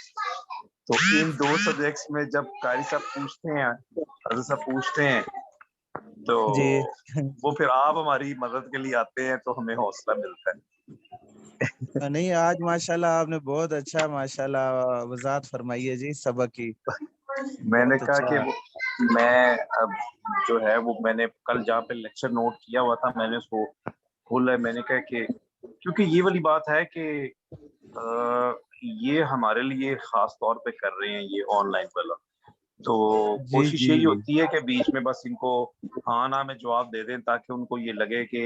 [SPEAKER 2] تو ان 2 سبجیکٹس میں جب قاری صاحب پوچھتے ہیں, حضرت صاحب پوچھتے ہیں, تو
[SPEAKER 6] جی
[SPEAKER 2] وہ پھر آپ ہماری مدد کے لیے آتے ہیں, تو ہمیں حوصلہ ملتا ہے.
[SPEAKER 6] نہیں آج ماشاءاللہ آپ نے بہت اچھا ماشاءاللہ وضاحت فرمائی ہے جی سبق کی.
[SPEAKER 2] میں نے
[SPEAKER 6] بہت
[SPEAKER 2] کہا کہ
[SPEAKER 6] اچھا.
[SPEAKER 2] میں اب جو ہے وہ میں نے کل جہاں پہ لیکچر نوٹ کیا ہوا تھا, میں نے اس کو کھولا. میں نے کہا کہ کیونکہ یہ والی بات ہے کہ یہ ہمارے لیے خاص طور پہ کر رہے ہیں یہ آن لائن والا, تو
[SPEAKER 6] جی
[SPEAKER 2] کوشش
[SPEAKER 6] جی
[SPEAKER 2] یہی ہوتی ہے کہ بیچ میں بس ان کو ہاں نہ میں جواب دے دیں, تاکہ ان کو یہ لگے کہ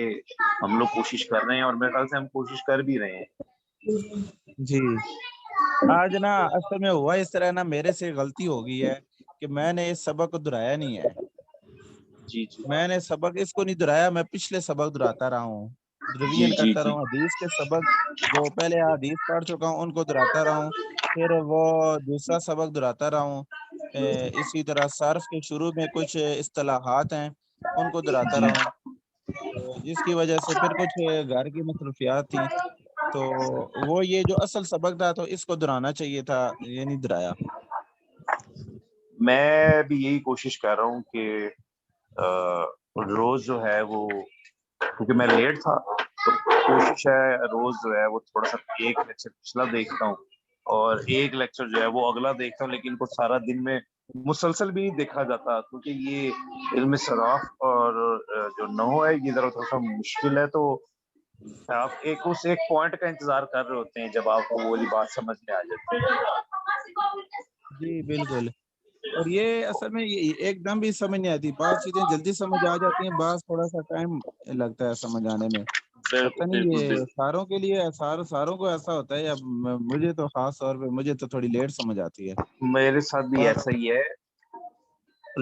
[SPEAKER 2] ہم لوگ کوشش کر رہے ہیں, اور میرے خیال سے ہم کوشش کر بھی رہے ہیں.
[SPEAKER 6] جی. آج نا اصل میں ہوا اس طرح نا, میرے سے غلطی ہو گئی ہے کہ میں نے اس سبق کو دہرایا نہیں ہے.
[SPEAKER 2] جی جی
[SPEAKER 6] میں نے سبق اس کو نہیں دہرایا, میں پچھلے سبق دہراتا رہا ہوں, ریویژن
[SPEAKER 2] جی
[SPEAKER 6] کرتا رہا
[SPEAKER 2] جی
[SPEAKER 6] ہوں. حدیث کے سبق جو پہلے حدیث پڑھ چکا ہوں ان کو دہراتا رہا ہوں, پھر وہ دوسرا سبق دہراتا رہا ہوں. اسی طرح صرف کے شروع میں کچھ اصطلاحات ہیں ان کو دہراتا رہا ہوں, تو جس کی وجہ سے پھر کچھ گھر کی مصروفیات تھیں, تو وہ یہ جو اصل سبق تھا تو اس کو دہرانا چاہیے تھا, یہ نہیں دہرایا.
[SPEAKER 2] میں بھی یہی کوشش کر رہا ہوں کہ روز جو ہے وہ, کیونکہ میں لیٹ تھا, تو کوشش ہے روز جو ہے وہ تھوڑا سا ایک لیکچر پچھلا دیکھتا ہوں اور ایک لیکچر جو ہے وہ اگلا دیکھتا ہوں, لیکن کو سارا دن میں مسلسل بھی نہیں دیکھا جاتا, کیونکہ یہ علم صراف اور جو نحو ہے یہ ذرا تھوڑا سا مشکل ہے. تو آپ ایک پوائنٹ کا انتظار کر رہے ہوتے ہیں جب آپ کو وہ والی بات سمجھ میں آ جاتی ہے.
[SPEAKER 6] جی بالکل. اور یہ اصل میں ایک دم بھی سمجھ نہیں آتی, بعض چیزیں جلدی سمجھ آ جاتی ہیں, بعض تھوڑا سا ٹائم لگتا ہے سمجھ آنے میں. پتہ نہیں
[SPEAKER 2] بالکل
[SPEAKER 6] یہ
[SPEAKER 2] بالکل.
[SPEAKER 6] ساروں کے لیے ساروں کو ایسا ہوتا ہے, یا مجھے تو خاص طور پہ مجھے تو تھوڑی لیٹ سمجھ آتی ہے.
[SPEAKER 2] میرے ساتھ بھی
[SPEAKER 6] اور
[SPEAKER 2] ایسا ہی ہے,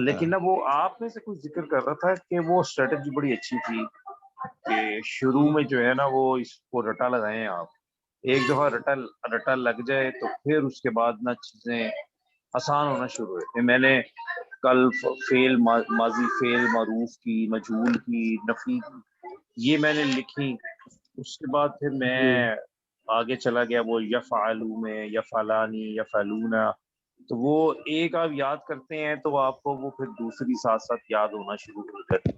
[SPEAKER 2] لیکن نا وہ آپ میں سے کچھ ذکر کر رہا تھا کہ وہ اسٹریٹجی بڑی اچھی تھی کہ شروع میں جو ہے نا وہ اس کو رٹا لگائیں آپ, ایک دفعہ رٹا لگ جائے تو پھر اس کے بعد نا چیزیں آسان ہونا شروع ہوئے. میں نے کل فعل ماضی, فعل معروف کی, مجہول کی, نفی کی, یہ میں نے لکھی. اس کے بعد پھر
[SPEAKER 6] جی
[SPEAKER 2] میں آگے چلا گیا وہ یفعلوا میں, یفعلانی, یفعلونا, تو وہ ایک آپ یاد کرتے ہیں تو آپ کو وہ پھر دوسری ساتھ ساتھ یاد ہونا شروع ہو جاتی ہے.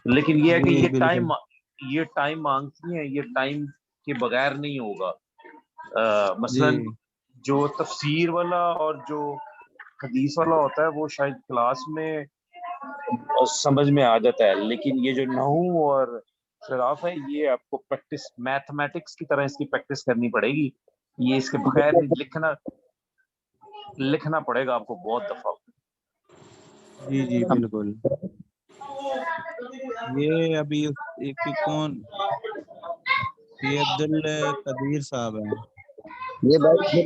[SPEAKER 2] لیکن یہ ہے کہ
[SPEAKER 6] جی
[SPEAKER 2] یہ
[SPEAKER 6] بالکل.
[SPEAKER 2] ٹائم مانگتی ہیں, یہ ٹائم کے بغیر نہیں ہوگا.
[SPEAKER 6] جی
[SPEAKER 2] مثلا جو تفسیر والا اور جو حدیث والا ہوتا ہے وہ شاید کلاس میں سمجھ میں آ جاتا ہے, لیکن یہ جو نحو اور صراف ہے یہ آپ کو پریکٹس, میتھمیٹکس کی طرح اس کی پریکٹس کرنی پڑے گی. یہ اس کے بغیر نہیں, لکھنا پڑے گا آپ کو بہت دفعہ.
[SPEAKER 6] جی جی بالکل. یہ ابھی ایک کون, یہ عبد القدیر صاحب ہیں.
[SPEAKER 7] یہ بھائی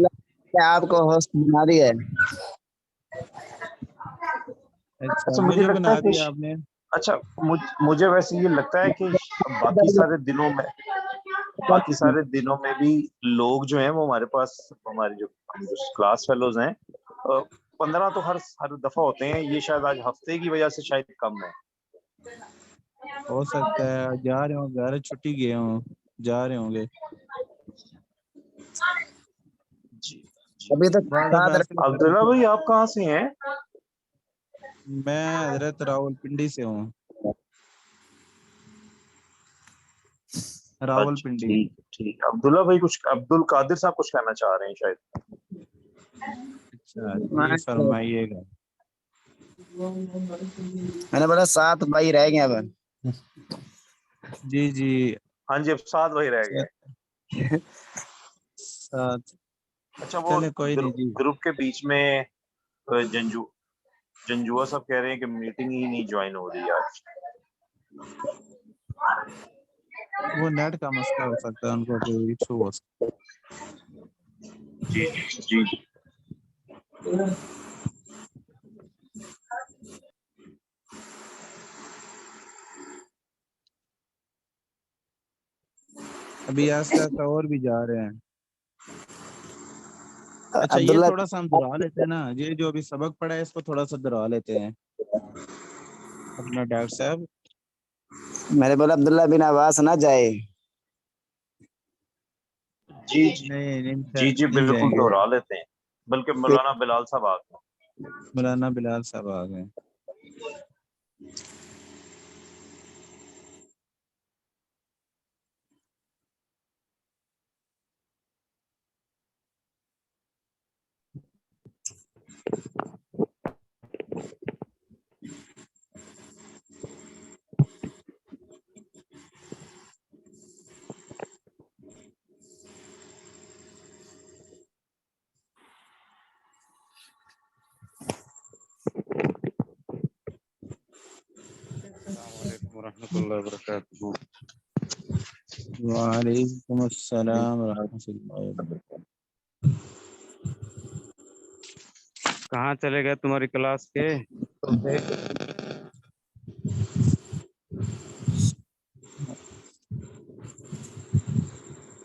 [SPEAKER 7] آپ کو ہوسٹ بنا رہی ہے.
[SPEAKER 6] اچھا
[SPEAKER 2] اچھا مجھے
[SPEAKER 6] مجھے
[SPEAKER 2] لگتا
[SPEAKER 6] بنا
[SPEAKER 2] ہے کہ
[SPEAKER 6] دیا آپ نے.
[SPEAKER 2] اچھا مجھے ویسے یہ لگتا ہے کہ باقی سارے دنوں میں بھی لوگ جو ہیں وہ ہمارے پاس, ہمارے جو کلاس فیلوز ہیں 15 تو ہر دفعہ ہوتے ہیں, یہ شاید آج ہفتے کی وجہ سے شاید کم ہے.
[SPEAKER 6] ہو سکتا ہے جا رہے ہوں, گھر چھٹی گئے ہوں, جا رہے ہوں گے.
[SPEAKER 2] جی
[SPEAKER 7] ابھی تو
[SPEAKER 6] بعض
[SPEAKER 7] ساتھ
[SPEAKER 6] دفعہ ایسے لگتا ہے
[SPEAKER 2] عبداللہ بھائی آپ کہاں سے ہیں؟
[SPEAKER 6] میں حضرت راول پنڈی سے ہوں، راول
[SPEAKER 2] اچھا
[SPEAKER 6] پنڈی۔
[SPEAKER 2] ٹھیک ٹھیک، عبداللہ بھائی کچھ، عبد القادر صاحب کچھ کہنا چاہ رہے ہیں شاید۔
[SPEAKER 6] اچھا جی فرمائیے گا۔
[SPEAKER 7] میں نے بولا 7 بھائی رہ گئے اب۔
[SPEAKER 6] جی جی
[SPEAKER 2] ہاں جی، اب 7 وہی رہ گئے۔
[SPEAKER 6] ساتھ
[SPEAKER 2] اچھا وہ
[SPEAKER 6] چلے کوئی نہیں جی،
[SPEAKER 2] گروپ کے بیچ میں جنجوا صاحب کہہ رہے ہیں کہ میٹنگ ہی نہیں جوائن ہو رہی آج۔
[SPEAKER 6] وہ نیٹ کا مسئلہ ہو سکتا ہے، ان کو کوئی ایشو ہو سکتا
[SPEAKER 2] جی جی جی۔
[SPEAKER 6] ہے۔ ابھی آہستہ آہستہ اور بھی جا رہے ہیں۔ اچھا یہ
[SPEAKER 7] عبداللہ
[SPEAKER 6] تھوڑا سا ہم دہرا لیتے ہیں نا، یہ جو ابھی سبق پڑھا ہے اس کو تھوڑا سا دہرا لیتے ہیں اپنا ڈاکٹر صاحب۔
[SPEAKER 7] میں نے بولا عبداللہ بن عباس نہ جائے۔
[SPEAKER 2] جی
[SPEAKER 6] نہیں
[SPEAKER 2] جی جی
[SPEAKER 6] نہیں جائیں
[SPEAKER 2] بالکل
[SPEAKER 6] گے،
[SPEAKER 2] دوہرا لیتے ہیں، بلکہ مولانا بلال صاحب آ گئے۔
[SPEAKER 6] مولانا بلال صاحب آ گئے۔
[SPEAKER 2] السلام علیکم ورحمۃ اللہ وبرکاتہ۔
[SPEAKER 6] وعلیکم السلام ورحمۃ اللہ وبرکاتہ۔
[SPEAKER 8] کہاں چلے گئے تمہاری کلاس کے؟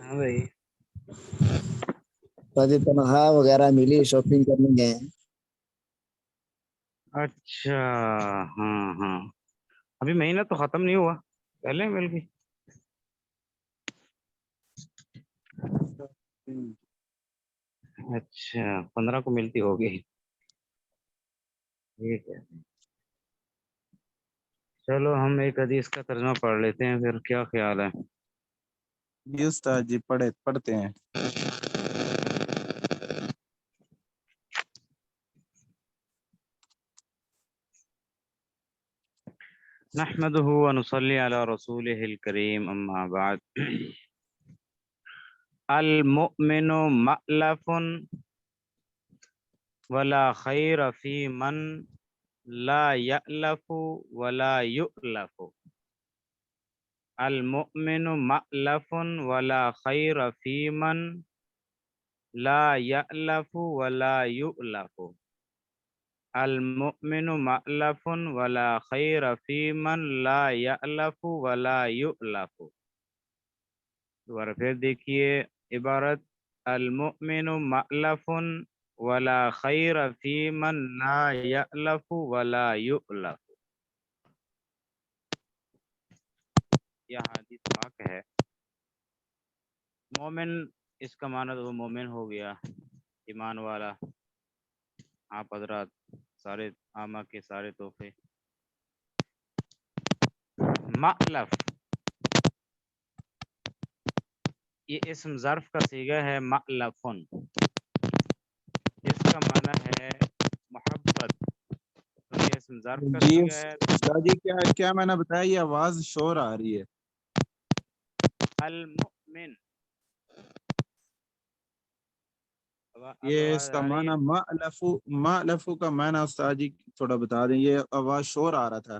[SPEAKER 8] ہاں بھائی،
[SPEAKER 7] تو تنخواہ وغیرہ ملی، شاپنگ کرنے گئے ہیں۔
[SPEAKER 8] اچھا ہاں ہاں، ابھی مہینہ تو ختم نہیں ہوا، پہلے مل گئی۔ اچھا 15 کو ملتی ہوگی، ٹھیک ہے۔ چلو ہم ایک حدیث کا ترجمہ پڑھ لیتے ہیں، پھر کیا خیال ہے؟
[SPEAKER 6] جی استاد جی پڑھتے ہیں۔
[SPEAKER 8] نحمده ونصلي على رسوله الكريم، اما بعد۔ المؤمن مألف ولا خیر فی من لا یألف ولا یؤلف۔ المؤمن مألف ولا خیر فی من لا یألف ولا یؤلف۔ المؤمن مألف ولا خیر فی من لا یألف ولا یؤلف۔ دوبارہ پھر دیکھیے عبارت، المؤمن مألف ولا خیر فی من لا یألف ولا یؤلف۔ یہ حدیث پاک ہے۔ مومن اس کا معنی تو مومن ہو گیا، ایمان والا۔ آپ حضرات سارے آما کے سارے تحفے۔ مألف یہ اسم ظرف کا صیغہ ہے، مألفن اس کا معنی ہے محبت، تو یہ اسم ظرف کا
[SPEAKER 6] جی
[SPEAKER 8] صیغہ ہے۔
[SPEAKER 6] استاد جی کیا میں نے بتایا، یہ آواز شور آ رہی ہے۔
[SPEAKER 8] المؤمن، اب
[SPEAKER 6] یہ اس
[SPEAKER 8] آواز
[SPEAKER 6] کا
[SPEAKER 8] آ رہی ہے؟
[SPEAKER 6] معنی مألف کا معنی استاد جی تھوڑا بتا دیں، یہ آواز شور آ رہا تھا۔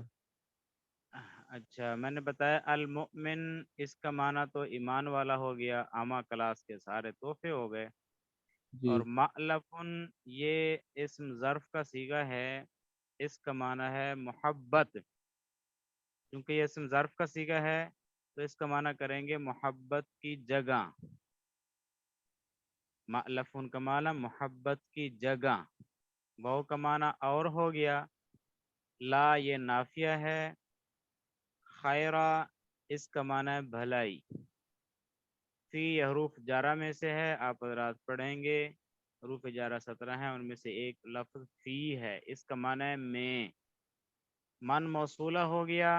[SPEAKER 8] اچھا میں نے بتایا المؤمن اس کا معنی تو ایمان والا ہو گیا، عامہ کلاس کے سارے تحفے ہو گئے۔
[SPEAKER 6] جی
[SPEAKER 8] اور مألفن یہ اسم ظرف کا صیغہ ہے، اس کا معنی ہے محبت۔ کیونکہ یہ اسم ظرف کا صیغہ ہے تو اس کا معنی کریں گے محبت کی جگہ۔ مألفن کا معنی محبت کی جگہ۔ واو کا معنی اور ہو گیا، لا یہ نافیہ ہے، خیرہ اس کا معنی ہے بھلائی۔ فی یہ حروف جارہ میں سے ہے، آپ حضرات پڑھیں گے، حروف جارہ 17 ہیں، ان میں سے ایک لفظ فی ہے، اس کا معنی ہے میں۔ من موصولہ ہو گیا،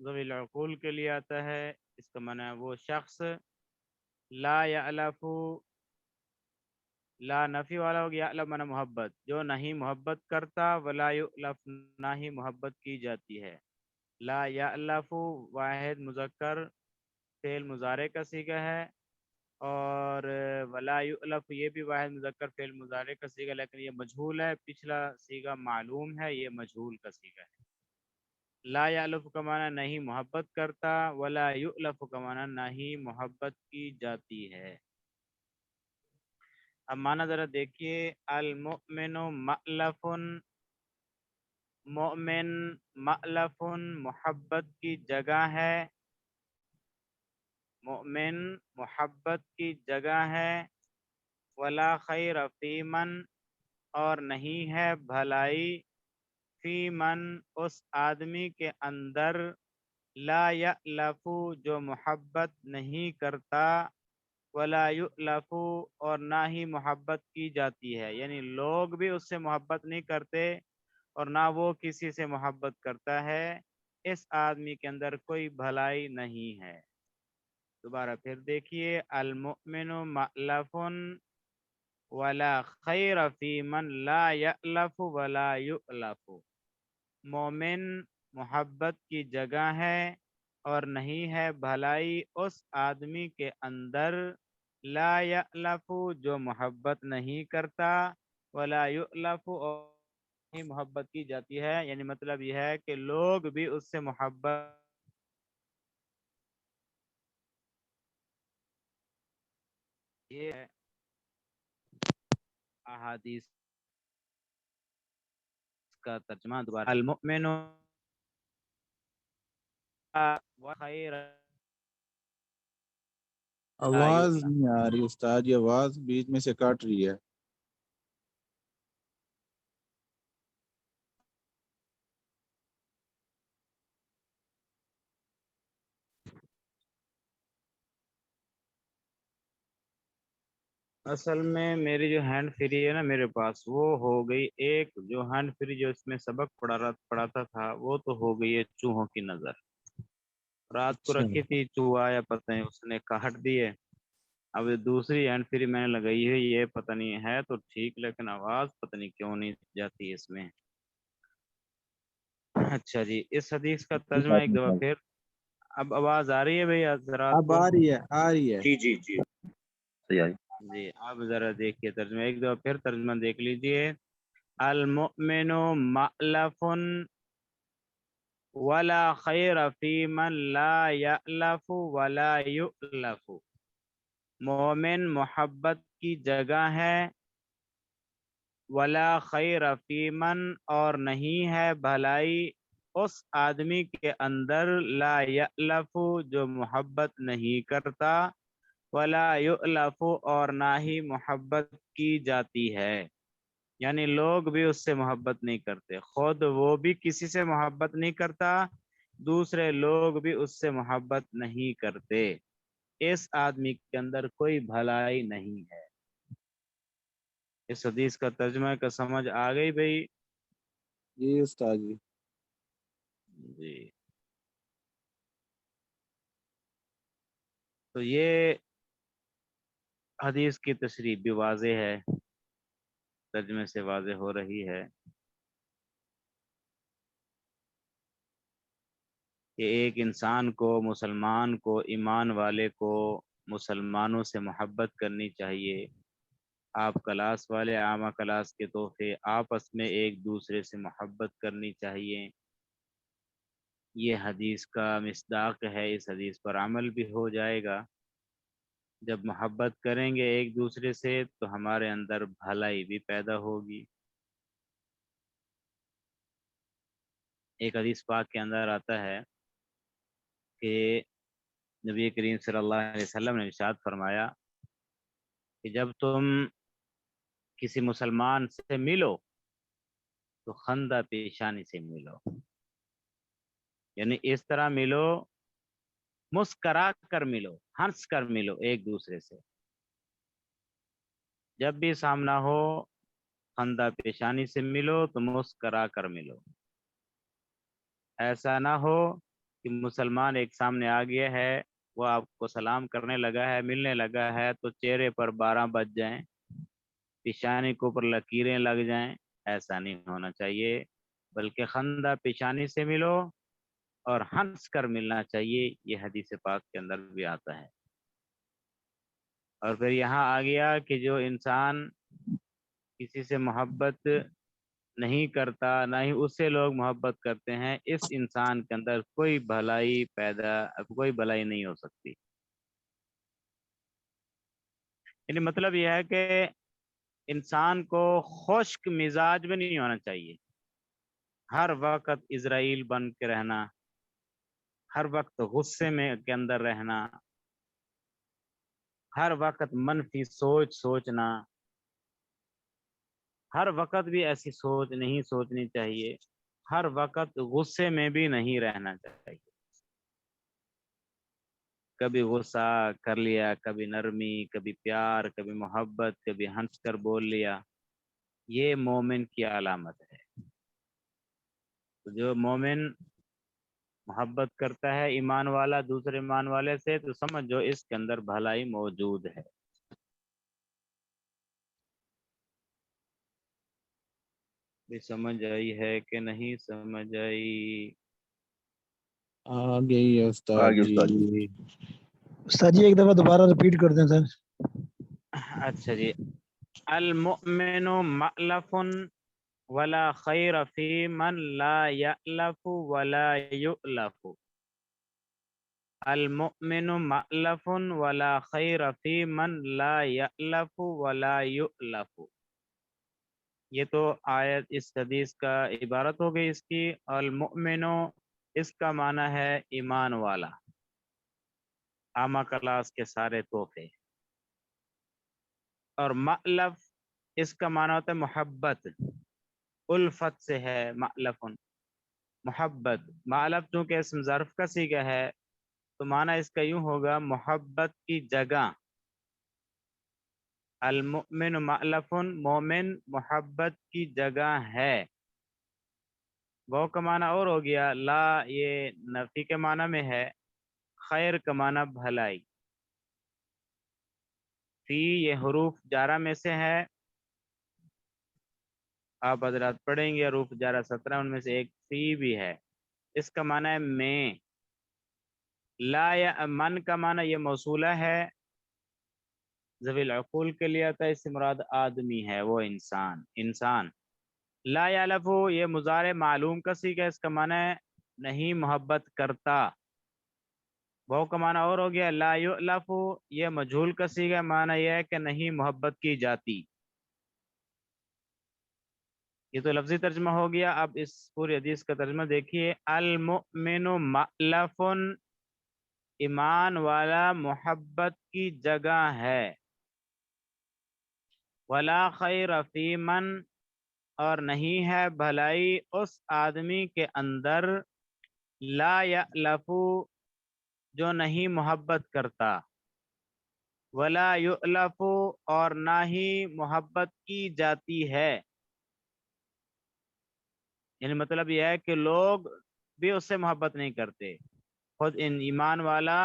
[SPEAKER 8] ذوی العقول کے لیے آتا ہے، اس کا معنی ہے وہ شخص. لا یعلف، لا نفی والا ہو گیا، یعلف معنی محبت، جو نہیں محبت کرتا، ولا یؤلف نہ ہی محبت کی جاتی ہے. لا یعلف واحد مذکر فعل مضارع کا صیغہ ہے، اور ولا یؤلف یہ بھی واحد مذکر فعل مضارع کا صیغہ، لیکن یہ مجہول ہے. پچھلا صیغہ معلوم ہے، یہ مجہول کا صیغہ ہے. لا یعلف کا معنی نہیں محبت کرتا، ولا یؤلف کا معنی نہیں محبت کی جاتی ہے. اب معنی ذرا دیکھیے. المؤمن مألف، مؤمن مألف محبت کی جگہ ہے، مؤمن محبت کی جگہ ہے. ولا خیر فی من، اور نہیں ہے بھلائی، فی من اس آدمی کے اندر، لا یألف جو محبت نہیں کرتا، ولا یؤلف اور نہ ہی محبت کی جاتی ہے. یعنی لوگ بھی اس سے محبت نہیں کرتے اور نہ وہ کسی سے محبت کرتا ہے. اس آدمی کے اندر کوئی بھلائی نہیں ہے. دوبارہ پھر دیکھیے. المؤمن مألف ولا خیر فی من لا یألف ولا یؤلف. مومن محبت کی جگہ ہے اور نہیں ہے بھلائی اس آدمی کے اندر، لا یألف جو محبت نہیں کرتا، ولا یؤلف اور نہیں محبت کی جاتی ہے. یعنی مطلب یہ ہے کہ لوگ بھی اس سے محبت، یہ ہے احادیث کا ترجمہ. دوبارہ المؤمن وخیر لا
[SPEAKER 6] آواز
[SPEAKER 8] یؤلف.
[SPEAKER 6] نہیں آ رہی استاد، یہ آواز بیچ میں سے کٹ رہی ہے.
[SPEAKER 8] اصل میں میری جو ہینڈ فری ہے نا میرے پاس، وہ ہو گئی ایک جو ہینڈ فری جو اس میں سبق پڑھاتا تھا، وہ تو ہو گئی ہے چوہوں کی نظر. رات کو
[SPEAKER 6] اچھا
[SPEAKER 8] رکھی تھی، چوہا یا پتہ نہیں اس نے کاٹ دیے. اب یہ دوسری ہینڈ فری میں نے لگائی ہے، یہ پتہ نہیں ہے تو ٹھیک، لیکن آواز پتہ نہیں کیوں نہیں جاتی اس میں. اچھا جی. اس حدیث کا
[SPEAKER 6] کوئی
[SPEAKER 8] ترجمہ
[SPEAKER 6] بات
[SPEAKER 8] ایک
[SPEAKER 6] نہیں
[SPEAKER 8] دفعہ
[SPEAKER 6] صاحب.
[SPEAKER 8] پھر. اب آواز آ رہی ہے بھئی حضرات
[SPEAKER 6] اب
[SPEAKER 8] کو؟
[SPEAKER 6] آ رہی ہے، آ رہی ہے.
[SPEAKER 3] جی جی جی صحیح آئی.
[SPEAKER 8] جی. اب ذرا دیکھیے ترجمہ، ایک دفعہ پھر ترجمہ دیکھ لیجئے. المؤمن مألف ولا خیر فی من لا یألف ولا یؤلف. مومن محبت کی جگہ ہے، ولا خیر فی من اور نہیں ہے بھلائی اس آدمی کے اندر، لا یألف جو محبت نہیں کرتا، ولا یؤلف اور نہ ہی محبت کی جاتی ہے. یعنی لوگ بھی اس سے محبت نہیں کرتے، خود وہ بھی کسی سے محبت نہیں کرتا، دوسرے لوگ بھی اس سے محبت نہیں کرتے. اس آدمی کے اندر کوئی بھلائی نہیں ہے. اس حدیث کا ترجمہ کا سمجھ آ گئی بھئی؟
[SPEAKER 6] جی استاد جی.
[SPEAKER 8] جی. تو یہ حدیث کی تشریح بھی واضح ہے، ترجمے سے واضح ہو رہی ہے کہ ایک انسان کو، مسلمان کو، ایمان والے کو مسلمانوں سے محبت کرنی چاہیے. آپ کلاس والے عامہ کلاس کے تحفے آپس میں ایک دوسرے سے محبت کرنی چاہیے. یہ حدیث کا مصداق ہے، اس حدیث پر عمل بھی ہو جائے گا. جب محبت کریں گے ایک دوسرے سے تو ہمارے اندر بھلائی بھی پیدا ہوگی. ایک حدیث پاک کے اندر آتا ہے کہ نبی کریم صلی اللہ علیہ وسلم نے ارشاد فرمایا کہ جب تم کسی مسلمان سے ملو تو خندہ پیشانی سے ملو. یعنی اس طرح ملو، مسکرا کر ملو، ہنس کر ملو ایک دوسرے سے. جب بھی سامنا ہو خندہ پیشانی سے ملو، تو مسکرا کر ملو. ایسا نہ ہو کہ مسلمان ایک سامنے آ گیا ہے، وہ آپ کو سلام کرنے لگا ہے، ملنے لگا ہے، تو چہرے پر 12 بج جائیں، پیشانی کے اوپر لکیریں لگ جائیں. ایسا نہیں ہونا چاہیے، بلکہ خندہ پیشانی سے ملو اور ہنس کر ملنا چاہیے. یہ حدیث پاک کے اندر بھی آتا ہے. اور پھر یہاں آ گیا کہ جو انسان کسی سے محبت نہیں کرتا، نہ ہی اس سے لوگ محبت کرتے ہیں، اس انسان کے اندر کوئی بھلائی نہیں ہو سکتی. یعنی مطلب یہ ہے کہ انسان کو خشک مزاج بھی نہیں ہونا چاہیے، ہر وقت اسرائیل بن کے رہنا، ہر وقت غصے میں کے اندر رہنا، ہر وقت منفی سوچنا، ہر وقت بھی ایسی سوچ نہیں سوچنی چاہیے، ہر وقت غصے میں بھی نہیں رہنا چاہیے. کبھی غصہ کر لیا، کبھی نرمی، کبھی پیار، کبھی محبت، کبھی ہنس کر بول لیا، یہ مومن کی علامت ہے. تو جو مومن محبت کرتا ہے ایمان والا دوسرے ایمان والے سے، تو سمجھو اس کے اندر بھلائی موجود ہے. بھی سمجھ آئی ہے کہ نہیں سمجھ آئی؟
[SPEAKER 6] آگے ہی ہے استاد
[SPEAKER 3] آگے
[SPEAKER 6] جی.
[SPEAKER 3] استاد جی.
[SPEAKER 9] استاد جی ایک دفعہ دوبارہ ریپیٹ کر دیں سر.
[SPEAKER 8] اچھا جی. المؤمن مألف ولا خیر فی من لا یألف ولا یؤلف. المؤمن مألف ولا خیر فی من لا یألف ولا یؤلف. یہ تو آیت اس حدیث کا عبارت ہو گئی اس کی. المؤمن اس کا معنی ہے ایمان والا، عامہ کلاس کے سارے تحفے. اور مألف اس کا معنی ہوتا ہے محبت، الفت سے ہے مألف، محبت. مألف چونکہ اسم ظرف کا صیغہ ہے تو معنی اس کا یوں ہوگا محبت کی جگہ. المؤمن مألف، مومن محبت کی جگہ ہے. وہ کا معنی اور ہو گیا. لا یہ نفی کے معنی میں ہے، خیر کا معنی بھلائی. فی یہ حروف جارہ میں سے ہے، آپ حضرات پڑھیں گے حروف جارہ 17 ان میں سے ایک فی بھی ہے. اس کا معنی ہے میں. لا یا من کا معنی یہ موصولہ ہے، ذوی العقول کے لیے آتا ہے، اس سے مراد آدمی ہے، وہ انسان. لا یعلف یہ مضارع معلوم کا صیغہ ہے، اس کا معنی ہے نہیں محبت کرتا. وہ کا معنی اور ہو گیا. لا یؤلف یہ مجہول کا صیغہ ہے، معنی یہ ہے کہ نہیں محبت کی جاتی. یہ تو لفظی ترجمہ ہو گیا. اب اس پوری حدیث کا ترجمہ دیکھیے. المؤمن مألف، ایمان والا محبت کی جگہ ہے. ولا خیر فی من، اور نہیں ہے بھلائی اس آدمی کے اندر، لا یألف جو نہیں محبت کرتا، ولا یؤلف اور نہ ہی محبت کی جاتی ہے. یعنی مطلب یہ ہے کہ لوگ بھی اس سے محبت نہیں کرتے. خود ایمان والا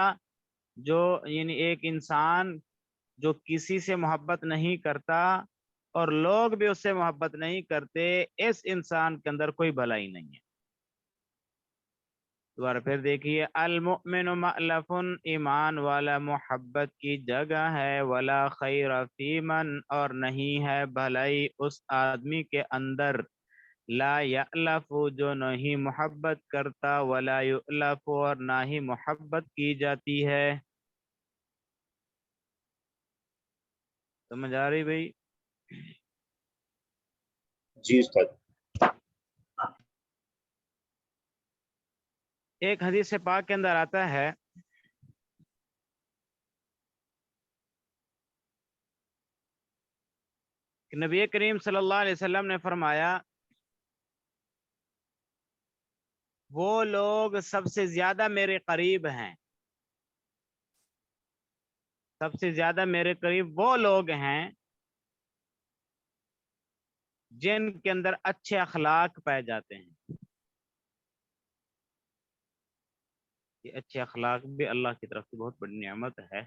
[SPEAKER 8] جو یعنی ایک انسان جو کسی سے محبت نہیں کرتا اور لوگ بھی اس سے محبت نہیں کرتے، اس انسان کے اندر کوئی بھلائی نہیں ہے. دوبارہ پھر دیکھیے. المؤمن مألف، ایمان والا محبت کی جگہ ہے. ولا خیر فی من، اور نہیں ہے بھلائی اس آدمی کے اندر، لا یألف جو نہیں محبت کرتا، ولا یؤلف اور نہ ہی محبت کی جاتی ہے. سمجھ آ رہی بھائی؟
[SPEAKER 1] جی استاد.
[SPEAKER 8] ایک حدیث پاک کے اندر آتا ہے کہ نبی کریم صلی اللہ علیہ وسلم نے فرمایا وہ لوگ سب سے زیادہ میرے قریب ہیں، سب سے زیادہ میرے قریب وہ لوگ ہیں جن کے اندر اچھے اخلاق پائے جاتے ہیں. یہ اچھے اخلاق بھی اللہ کی طرف سے بہت بڑی نعمت ہے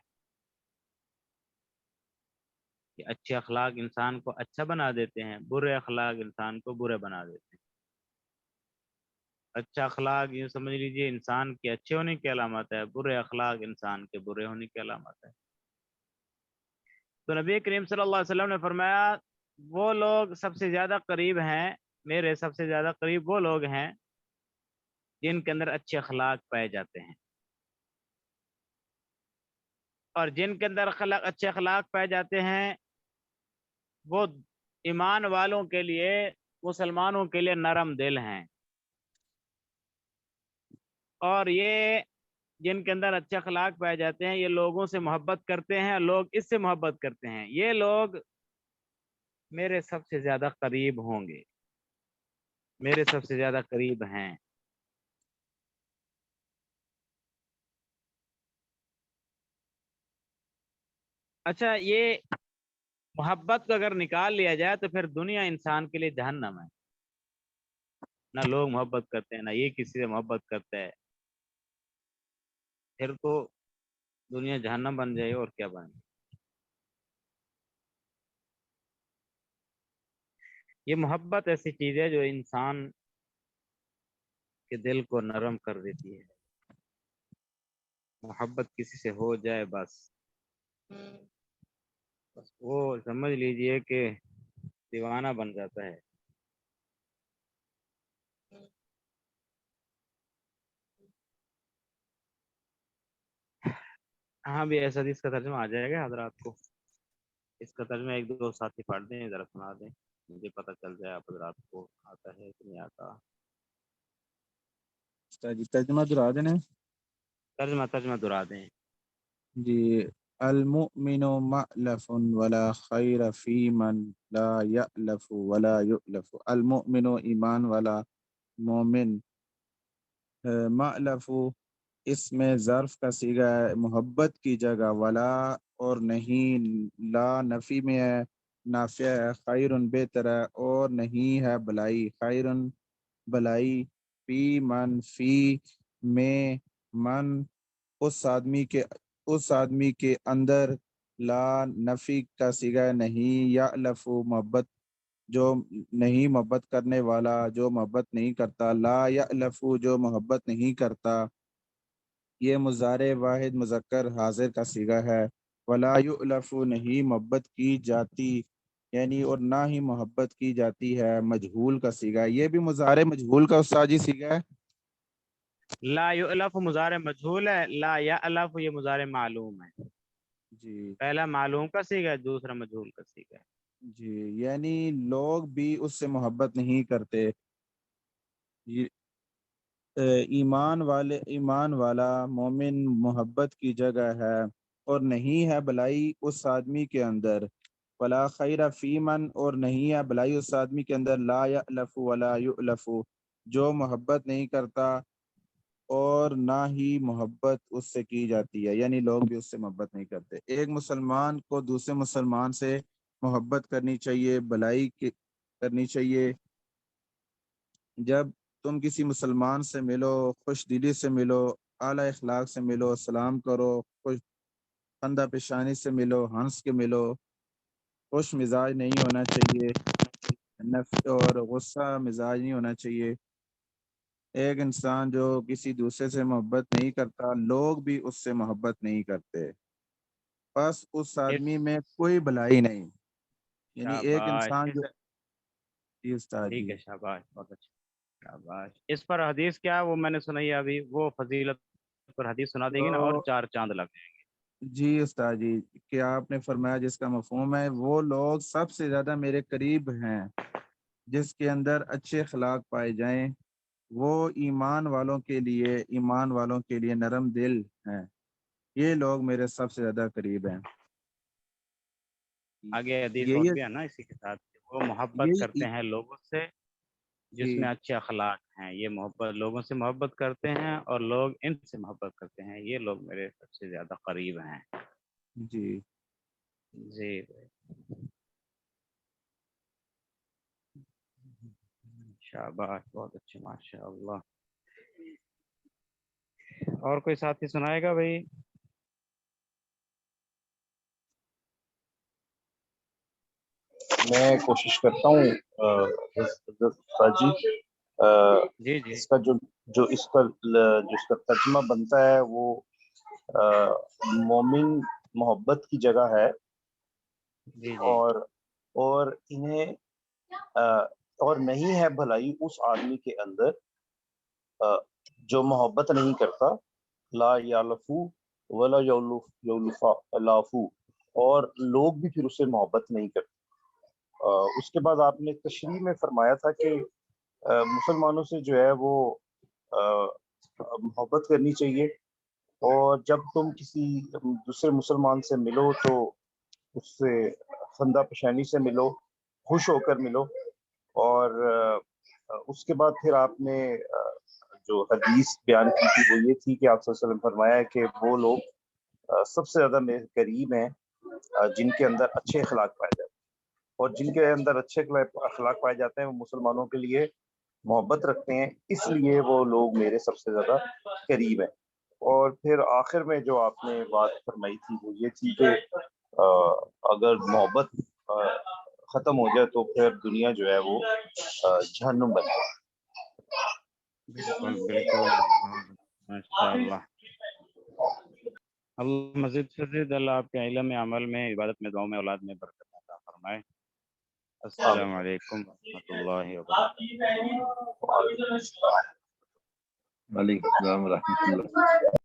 [SPEAKER 8] کہ اچھے اخلاق انسان کو اچھا بنا دیتے ہیں، برے اخلاق انسان کو برے بنا دیتے ہیں۔ اچھا اخلاق یہ سمجھ لیجئے انسان کے اچھے ہونے کی علامت ہے، برے اخلاق انسان کے برے ہونے کی علامت ہے۔ تو نبی کریم صلی اللہ علیہ وسلم نے فرمایا وہ لوگ سب سے زیادہ قریب ہیں، میرے سب سے زیادہ قریب وہ لوگ ہیں جن کے اندر اچھے اخلاق پائے جاتے ہیں، اور جن کے اندر اچھے اخلاق پائے جاتے ہیں وہ ایمان والوں کے لیے، مسلمانوں کے لیے نرم دل ہیں، اور یہ جن کے اندر اچھے اخلاق پائے جاتے ہیں یہ لوگوں سے محبت کرتے ہیں، لوگ اس سے محبت کرتے ہیں، یہ لوگ میرے سب سے زیادہ قریب ہوں گے، میرے سب سے زیادہ قریب ہیں۔ اچھا، یہ محبت کو اگر نکال لیا جائے تو پھر دنیا انسان کے لیے جہنم ہے، نہ لوگ محبت کرتے ہیں نہ یہ کسی سے محبت کرتا ہے، پھر تو دنیا جہنم بن جائے اور کیا بنے۔ یہ محبت ایسی چیز ہے جو انسان کے دل کو نرم کر دیتی ہے، محبت کسی سے ہو جائے بس وہ سمجھ لیجئے کہ دیوانہ بن جاتا ہے۔ ہاں بھی ایسا اس کا ترجمہ آ جائے گا حضرات کو، اس کا ترجمہ ایک دو ساتھی پڑھ دیں، ذرا سنا دیں، مجھے پتہ چل جائے آپ حضرات کو آتا ہے کہ نہیں آتا۔
[SPEAKER 6] جی ترجمہ درا دینے
[SPEAKER 8] ترجمہ دہرا دیں۔
[SPEAKER 6] جی المؤمن مألف ولا خیر فی من لا یألف ولا یؤلف۔ المؤمن ایمان والا، مومن، مألف اس میں ظرف کا صیغہ ہے محبت کی جگہ، ولا اور نہیں، لا نفی میں ہے، نافیہ ہے، خیر بہتر ہے اور نہیں ہے بلائی، خیر بلائی، فی من فی میں، من اس آدمی کے اندر، لا نفی کا صیغہ نہیں، یألف محبت جو نہیں محبت کرنے والا، جو محبت نہیں کرتا، لا یألف جو محبت نہیں کرتا، یہ مضارع واحد مذکر حاضر کا صیغہ ہے، ولا یؤلف نہیں محبت کی جاتی، یعنی اور نہ ہی محبت کی جاتی ہے، مجہول کا صیغہ ہے۔ یہ بھی مضارع مجہول کا استاد جی صیغہ ہے۔
[SPEAKER 8] لا یؤلف مضارع مجہول ہے، لا یألف یہ مضارع معلوم ہے،
[SPEAKER 6] جی
[SPEAKER 8] پہلا معلوم کا صیغہ ہے، دوسرا مجہول کا صیغہ ہے۔
[SPEAKER 6] جی، یعنی لوگ بھی اس سے محبت نہیں کرتے۔ ایمان والا مومن محبت کی جگہ ہے اور نہیں ہے بلائی اس آدمی کے اندر، ولا خیر فی من اور نہیں ہے بلائی اس آدمی کے اندر، لا یألف ولا یؤلف جو محبت نہیں کرتا اور نہ ہی محبت اس سے کی جاتی ہے، یعنی لوگ بھی اس سے محبت نہیں کرتے۔ ایک مسلمان کو دوسرے مسلمان سے محبت کرنی چاہیے، بلائی کرنی چاہیے۔ جب تم کسی مسلمان سے ملو، خوش دلی سے ملو، اعلیٰ اخلاق سے ملو، سلام کرو، خوش خندہ پیشانی سے ملو، ہنس کے ملو، خوش مزاج نہیں ہونا چاہیے، اور غصہ مزاج نہیں ہونا چاہیے۔ ایک انسان جو کسی دوسرے سے محبت نہیں کرتا، لوگ بھی اس سے محبت نہیں کرتے، بس اس آدمی میں کوئی بھلائی نہیں، یعنی ایک
[SPEAKER 8] شاباش،
[SPEAKER 6] انسان جو جی استاد
[SPEAKER 8] ٹھیک
[SPEAKER 6] جی
[SPEAKER 8] ہے، شاباش، بہت اچھا، شاباش۔ اس پر حدیث کیا ہے وہ میں نے سنائی ہے ابھی، وہ فضیلت پر حدیث سنا دیں گے نا اور
[SPEAKER 6] تو
[SPEAKER 8] 4 چاند لگ جائیں گے۔
[SPEAKER 6] جی استاد جی، کیا آپ نے فرمایا جس کا مفہوم ہے وہ لوگ سب سے زیادہ میرے قریب ہیں جس کے اندر اچھے اخلاق پائے جائیں، وہ ایمان والوں کے لیے نرم دل ہیں، یہ لوگ میرے سب سے زیادہ قریب ہیں۔
[SPEAKER 8] آگے حدیث اور
[SPEAKER 6] یہی
[SPEAKER 8] بھی ہے نا اسی کے ساتھ، وہ محبت
[SPEAKER 6] یہی
[SPEAKER 8] کرتے ہیں لوگوں سے جس
[SPEAKER 6] جی
[SPEAKER 8] میں اچھے اخلاق ہیں، یہ محبت لوگوں سے محبت کرتے ہیں اور لوگ ان سے محبت کرتے ہیں، یہ لوگ میرے سب سے زیادہ قریب ہیں۔
[SPEAKER 6] جی
[SPEAKER 8] جی شاباش، بہت اچھے، ماشاء اللہ۔ اور کوئی ساتھی سنائے گا بھائی؟
[SPEAKER 2] میں کوشش کرتا ہوں حضرت جی
[SPEAKER 8] جی جی
[SPEAKER 2] اس کا جو اس کا ترجمہ بنتا ہے وہ مومن محبت کی جگہ ہے،
[SPEAKER 8] جی جی
[SPEAKER 2] اور انہیں اور نہیں ہے بھلائی اس آدمی کے اندر جو محبت نہیں کرتا، لا یالفو ولا یولفو، اور لوگ بھی پھر اسے محبت نہیں کرتے۔ اس کے بعد آپ نے تشریح میں فرمایا تھا کہ مسلمانوں سے جو ہے وہ محبت کرنی چاہیے، اور جب تم کسی دوسرے مسلمان سے ملو تو اس سے خندہ پشانی سے ملو، خوش ہو کر ملو۔ اور اس کے بعد پھر آپ نے جو حدیث بیان کی تھی وہ یہ تھی کہ آپ صلی اللہ علیہ وسلم فرمایا کہ وہ لوگ سب سے زیادہ میرے قریب ہیں جن کے اندر اچھے اخلاق پائے جاتے ہیں، اور جن کے اندر اچھے اخلاق پائے جاتے ہیں وہ مسلمانوں کے لیے محبت رکھتے ہیں، اس لیے وہ لوگ میرے سب سے زیادہ قریب ہیں۔ اور پھر آخر میں جو آپ نے بات فرمائی تھی وہ یہ تھی کہ اگر محبت ختم ہو جائے تو پھر دنیا جو ہے وہ جہنم بن جائے۔
[SPEAKER 8] بالکل بالکل، ماشاء اللہ۔ اللہ مزید سے زید اللہ آپ کے علم میں، عمل میں، عبادت میں، دعاؤں میں، اولاد میں برکت عطا فرمائے۔ السلام علیکم ورحمۃ اللہ وبرکاتہ۔
[SPEAKER 3] وعلیکم السلام ورحمۃ اللہ۔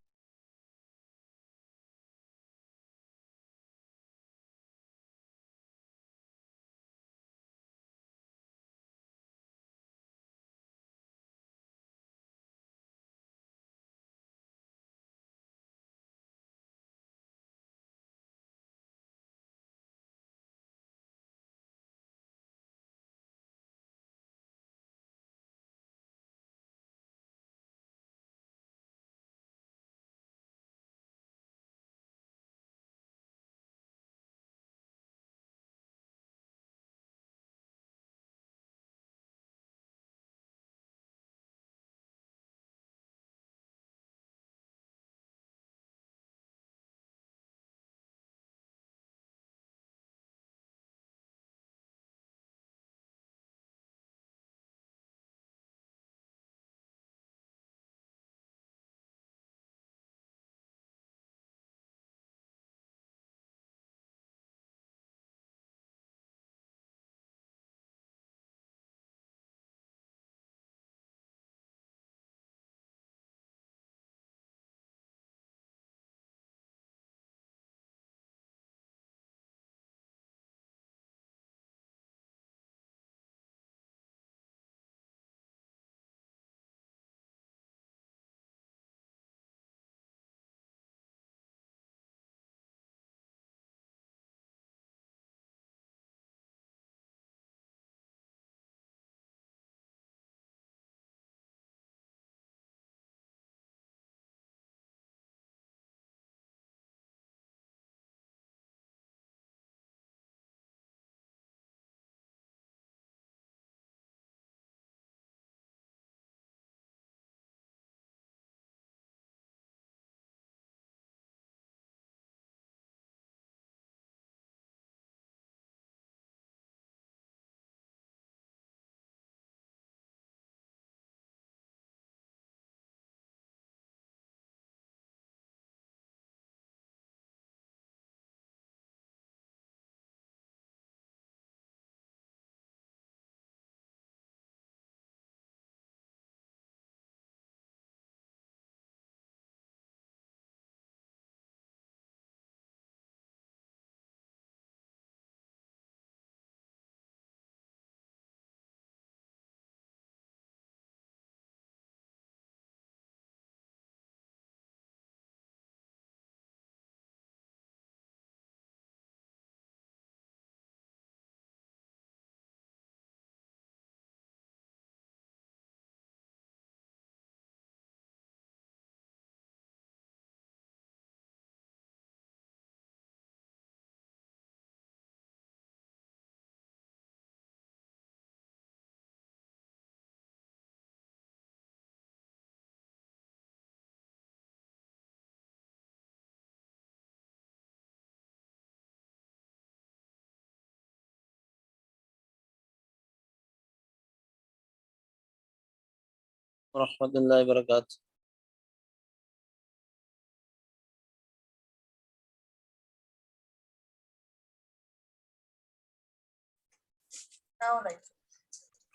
[SPEAKER 7] ورحمۃ اللہ وبرکاتہ.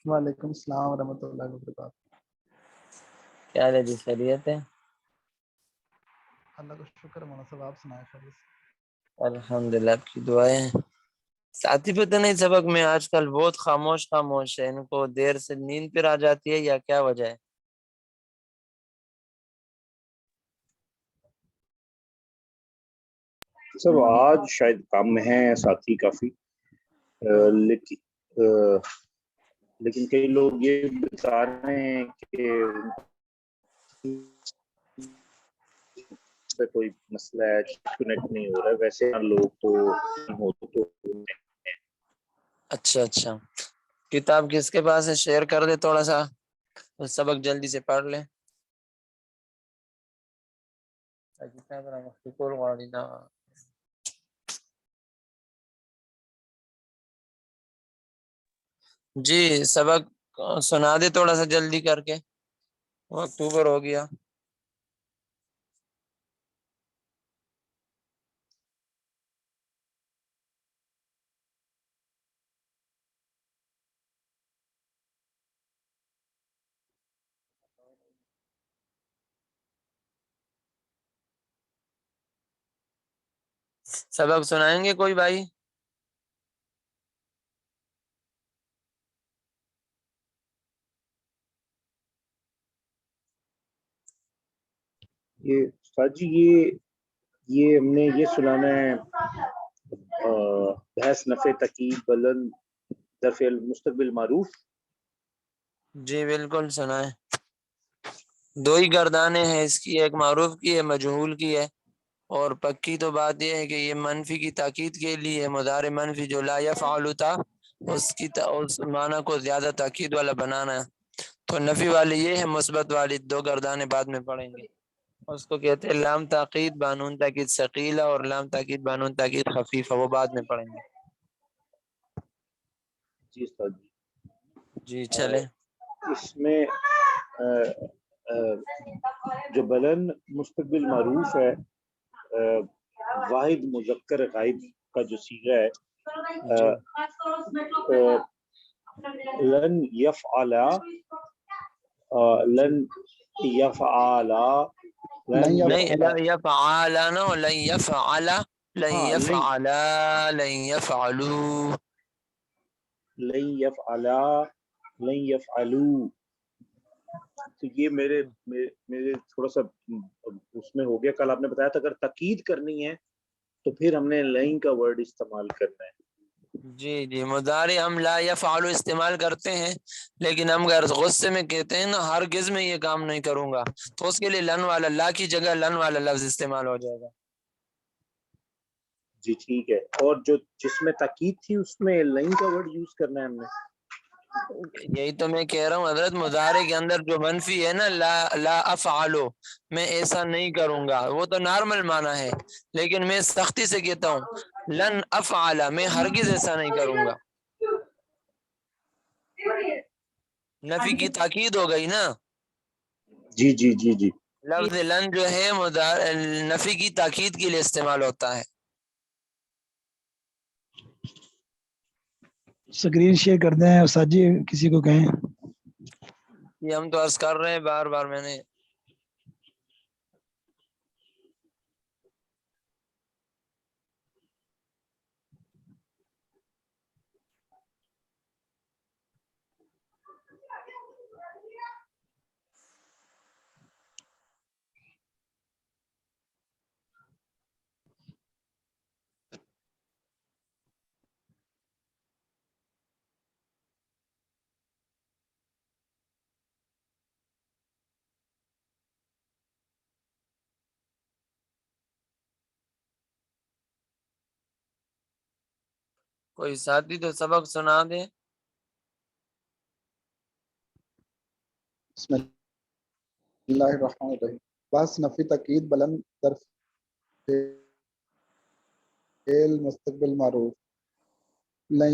[SPEAKER 10] وعلیکم السلام ورحمۃ اللہ وبرکاتہ.
[SPEAKER 7] کیا حال ہے جی؟ خیریت ہے؟
[SPEAKER 10] اللہ کا شکر مولانا صاحب, آپ سنائیں خیریت سے؟
[SPEAKER 7] الحمدللہ, آپ کی دعائیں ہیں. ساتھی پتہ نہیں سبق میں آج کل بہت خاموش ہے, ان کو دیر سے نیند پھر آ جاتی ہے یا کیا وجہ ہے؟
[SPEAKER 2] سب آج شاید کام میں ہیں ساتھی کافی, لیکن کئی لوگ یہ بتا رہے ہیں کہ پہ کوئی مسئلہ ہے, کنیکٹ نہیں ہو رہا ہے. ویسے لوگ تو
[SPEAKER 7] اچھا, کتاب کس کے پاس ہے؟ شیئر کر دے تھوڑا سا, سبق جلدی سے پڑھ لیں. جی سبق سنا دے تھوڑا سا جلدی کر کے, وقت اوور ہو گیا. سبق سنائیں گے کوئی بھائی؟
[SPEAKER 2] یہ استاد جی یہ ہم نے یہ سنانا ہے, بحث نفع تقیید بلند ظرف المستقبل معروف.
[SPEAKER 7] جی بالکل سنائیں. دو ہی گردانیں ہیں اس کی, ایک معروف کی ہے, مجہول کی ہے. اور پکی تو بات یہ ہے کہ یہ منفی کی تاکید کے لیے مضارع منفی جو لا یفعل تھا اس معنی کو زیادہ تاکید والا بنانا ہے. تو نفی والی یہ ہے, مثبت والی دو گردانیں بعد میں پڑھیں گے. اس کو کہتے ہیں لام تاکید بانون تاکید ثقیلہ اور لام تاکید بانون تاکید خفیفہ, وہ بعد میں پڑھیں گے.
[SPEAKER 2] جی استاد
[SPEAKER 7] جی چلے.
[SPEAKER 2] اس میں جو بلند مستقبل معروف ہے, واحد مذکر غائب کا جو صیغہ ہے, لن یفعلا لن یفعلا
[SPEAKER 7] نہیں لا یفعالا نو لن یفعلا لن یفعلا لن یفعلو
[SPEAKER 2] لن یفعلا لن یفعلو. تو یہ میرے تھوڑا سا اس میں ہو گیا. کل آپ نے بتایا تھا اگر تاکید کرنی ہے تو پھر ہم نے لن کا ورڈ استعمال کرنا ہے.
[SPEAKER 7] جی مضارع ہم لا یفعل استعمال کرتے ہیں, لیکن ہم اگر غصے میں کہتے ہیں نا ہرگز میں یہ کام نہیں کروں گا, تو اس کے لیے لن والا, لا کی جگہ لن والا لفظ استعمال ہو جائے گا.
[SPEAKER 2] جی ٹھیک ہے. اور جس میں تاکید تھی اس میں لن کا ورڈ یوز کرنا ہے ہم نے.
[SPEAKER 7] یہی تو میں کہہ رہا ہوں حضرت, مضارع کے اندر جو منفی ہے نا لا افعلو, میں ایسا نہیں کروں گا, وہ تو نارمل معنی ہے, لیکن میں سختی سے کہتا ہوں لن افعل, میں ہرگز ایسا نہیں کروں گا. نفی کی تاکید ہو گئی نا.
[SPEAKER 2] جی جی جی جی.
[SPEAKER 7] لفظ لن جو ہے نفی کی تاکید کے لیے استعمال ہوتا ہے.
[SPEAKER 9] اسکرین شیئر کر دیں استاد جی, کسی کو کہیں.
[SPEAKER 7] یہ ہم تو عرض کر رہے ہیں بار بار, میں نے کوئی ساتھی تو سبق سنا دے.
[SPEAKER 10] بسم اللہ الرحمن الرحیم. بس نفی تقید بلند ظرف فعل مستقبل معروف لن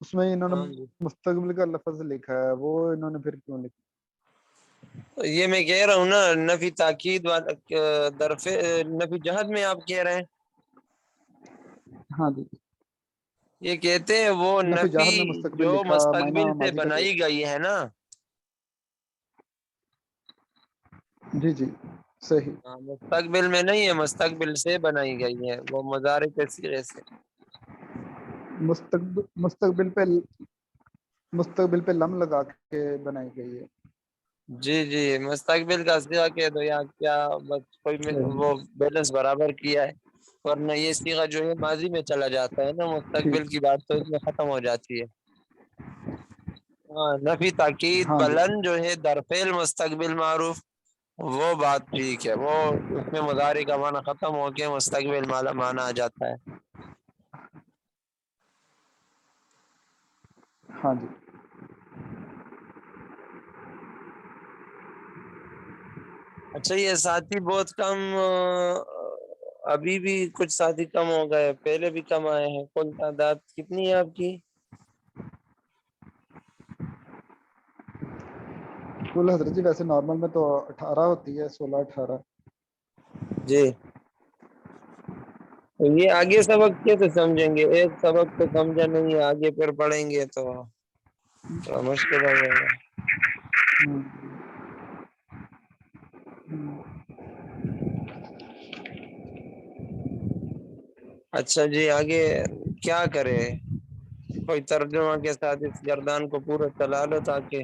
[SPEAKER 10] اس میں انہوں
[SPEAKER 7] ہاں
[SPEAKER 10] نے
[SPEAKER 7] جی
[SPEAKER 10] مستقبل کا لفظ لکھا ہے، وہ انہوں نے پھر کیوں لکھا؟
[SPEAKER 7] یہ میں کہہ رہا ہوں نا، نفی تاکید والا درف نفی جہد میں آپ کہہ رہے ہیں،
[SPEAKER 10] ہاں جی،
[SPEAKER 7] یہ کہتے ہیں وہ
[SPEAKER 10] نفی
[SPEAKER 7] نفی
[SPEAKER 10] جہر میں مستقبل
[SPEAKER 7] جو
[SPEAKER 10] لکھا، معنی
[SPEAKER 7] مستقبل سے
[SPEAKER 10] ماضی کا
[SPEAKER 7] بنائی گئی ہے نا،
[SPEAKER 10] جی جی صحیح،
[SPEAKER 7] ہاں، مستقبل میں نہیں ہے، مستقبل سے بنائی گئی ہے، وہ مضارع کے صیغے سے۔
[SPEAKER 10] مستقبل پہ لم لگا کے بنائی گئی ہے۔
[SPEAKER 7] جی جی، مستقبل کا صیغہ کہہ دو یا کیا، بس کوئی وہ بیلنس برابر کیا ہے، ورنہ یہ صیغہ جو ہے ماضی میں چلا جاتا ہے نا، مستقبل
[SPEAKER 10] ٹھیک،
[SPEAKER 7] کی بات تو اس میں ختم ہو جاتی ہے۔ ہاں، نفی تاکید
[SPEAKER 10] ہاں جی
[SPEAKER 7] بلند جو ہے درفعل مستقبل معروف، وہ بات ٹھیک ہے، وہ اس میں مضارع کا معنی ختم ہو کے مستقبل مالا معنی آ جاتا ہے۔
[SPEAKER 10] ہاں جی،
[SPEAKER 7] اچھا، یہ ساتھی بہت کم، ابھی بھی کچھ ساتھی کم ہو گئے، پہلے بھی کم آئے ہیں، کل تعداد کتنی ہے آپ کی؟
[SPEAKER 10] کل حضرت جی ویسے نارمل میں تو 18 ہوتی ہے، 16-18۔
[SPEAKER 7] جی، تو یہ آگے سبق کیسے سمجھیں گے؟ ایک سبق تو سمجھا نہیں ہے، آگے پھر پڑھیں گے تو تھوڑا مشکل ہو جائے گا۔ اچھا جی، آگے کیا کرے؟ کوئی ترجمہ کے ساتھ اس گردان کو پورا چلا لو تاکہ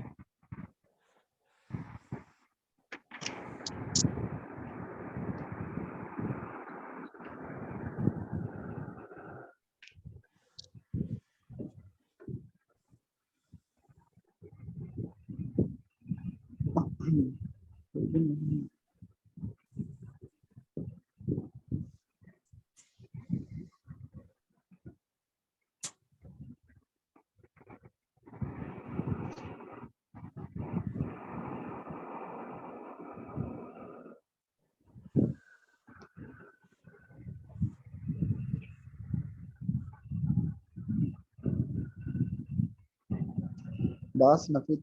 [SPEAKER 10] باس نفی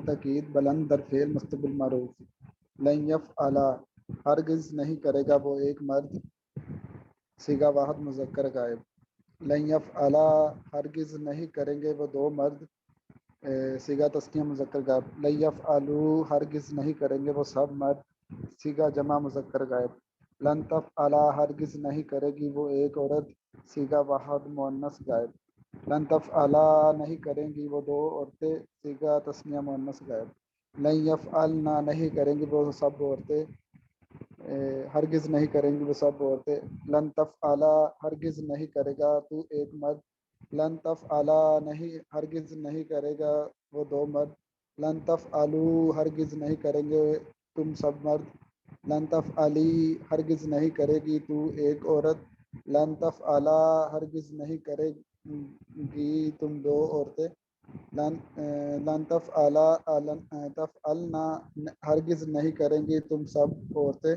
[SPEAKER 10] تاکید بلند در فعل مستقبل معروف، لن یفعلا ہرگز نہیں کرے گا وہ ایک مرد، صیغہ واحد مذکر غائب، لن یفعلا ہرگز نہیں کریں گے وہ دو مرد، صیغہ تثنیہ مذکر غائب، لن یفعلوا ہرگز نہیں کریں گے وہ سب مرد، صیغہ جمع مذکر غائب، لن تفعلا ہرگز نہیں کرے گی وہ ایک عورت، صیغہ واحد مؤنث غائب، لن تفعلا نہیں کریں گی وہ دو عورتیں، صیغہ تثنیہ مؤنث غائب، لن یفعلنا نہیں کریں گی وہ سب عورتیں، ہرگز نہیں کریں گی وہ سب عورتیں، لن تفعلا ہرگز نہیں کرے گا تو ایک مرد، لن تفعلا نہیں ہرگز نہیں کرے گا وہ دو مرد، لن تفعلوا ہرگز نہیں کریں گے تم سب مرد، لن تفعلی ہرگز نہیں کرے گی تو ایک عورت، لن تفعلا ہرگز نہیں کرے گی تم دو عورتیں، لن تفعلنا ہرگز نہیں کریں گی تم سب عورتیں،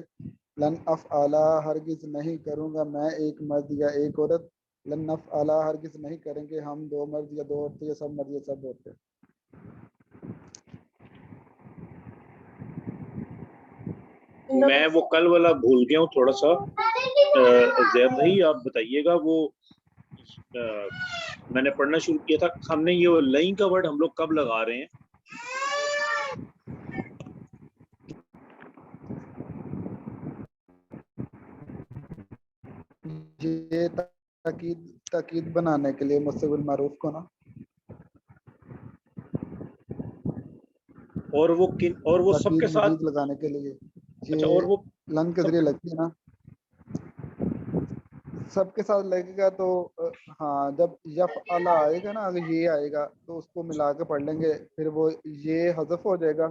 [SPEAKER 10] لن افعلا ہرگز نہیں کروں گا میں ایک مرد یا ایک عورت، لن نفعلا ہرگز نہیں کریں گے ہم دو مرد یا دو عورتیں یا سب مرد یا سب عورتیں۔
[SPEAKER 11] میں وہ کل والا بھول گیا ہوں تھوڑا سا، زید بھائی آپ بتائیے گا، وہ میں نے پڑھنا شروع کیا تھا، ہم نے یہ لائن کا ورڈ ہم لوگ کب لگا رہے ہیں؟
[SPEAKER 10] یہ تاکید بنانے کے لیے مستقبل معروف کو نا،
[SPEAKER 11] اور وہ سب
[SPEAKER 10] تاکید
[SPEAKER 11] کے ساتھ،
[SPEAKER 10] مزید لگانے کے لیے
[SPEAKER 11] اچھا،
[SPEAKER 10] یہ
[SPEAKER 11] اور وہ
[SPEAKER 10] لن کے
[SPEAKER 11] سب
[SPEAKER 10] ذریعے لگتی ہے نا، سب کے ساتھ لگے گا تو ہاں، جب یفعل آئے گا نا، اگر یہ آئے گا تو اس کو ملا کے پڑھ لیں گے، پھر وہ یہ حذف ہو جائے گا،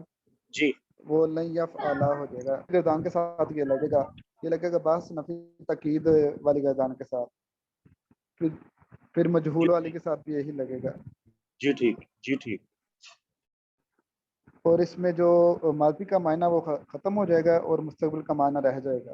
[SPEAKER 11] جی
[SPEAKER 10] وہ لن یفعل ہو جائے گا، گردان کے ساتھ یہ لگے گا باس نفی تاکید والی گردان کے ساتھ، پھر مجہول والی کے ساتھ بھی یہی لگے گا،
[SPEAKER 11] جی ٹھیک، جی ٹھیک،
[SPEAKER 10] اور اس میں جو ماضی کا معنی وہ ختم ہو جائے گا اور مستقبل کا معنی رہ جائے گا۔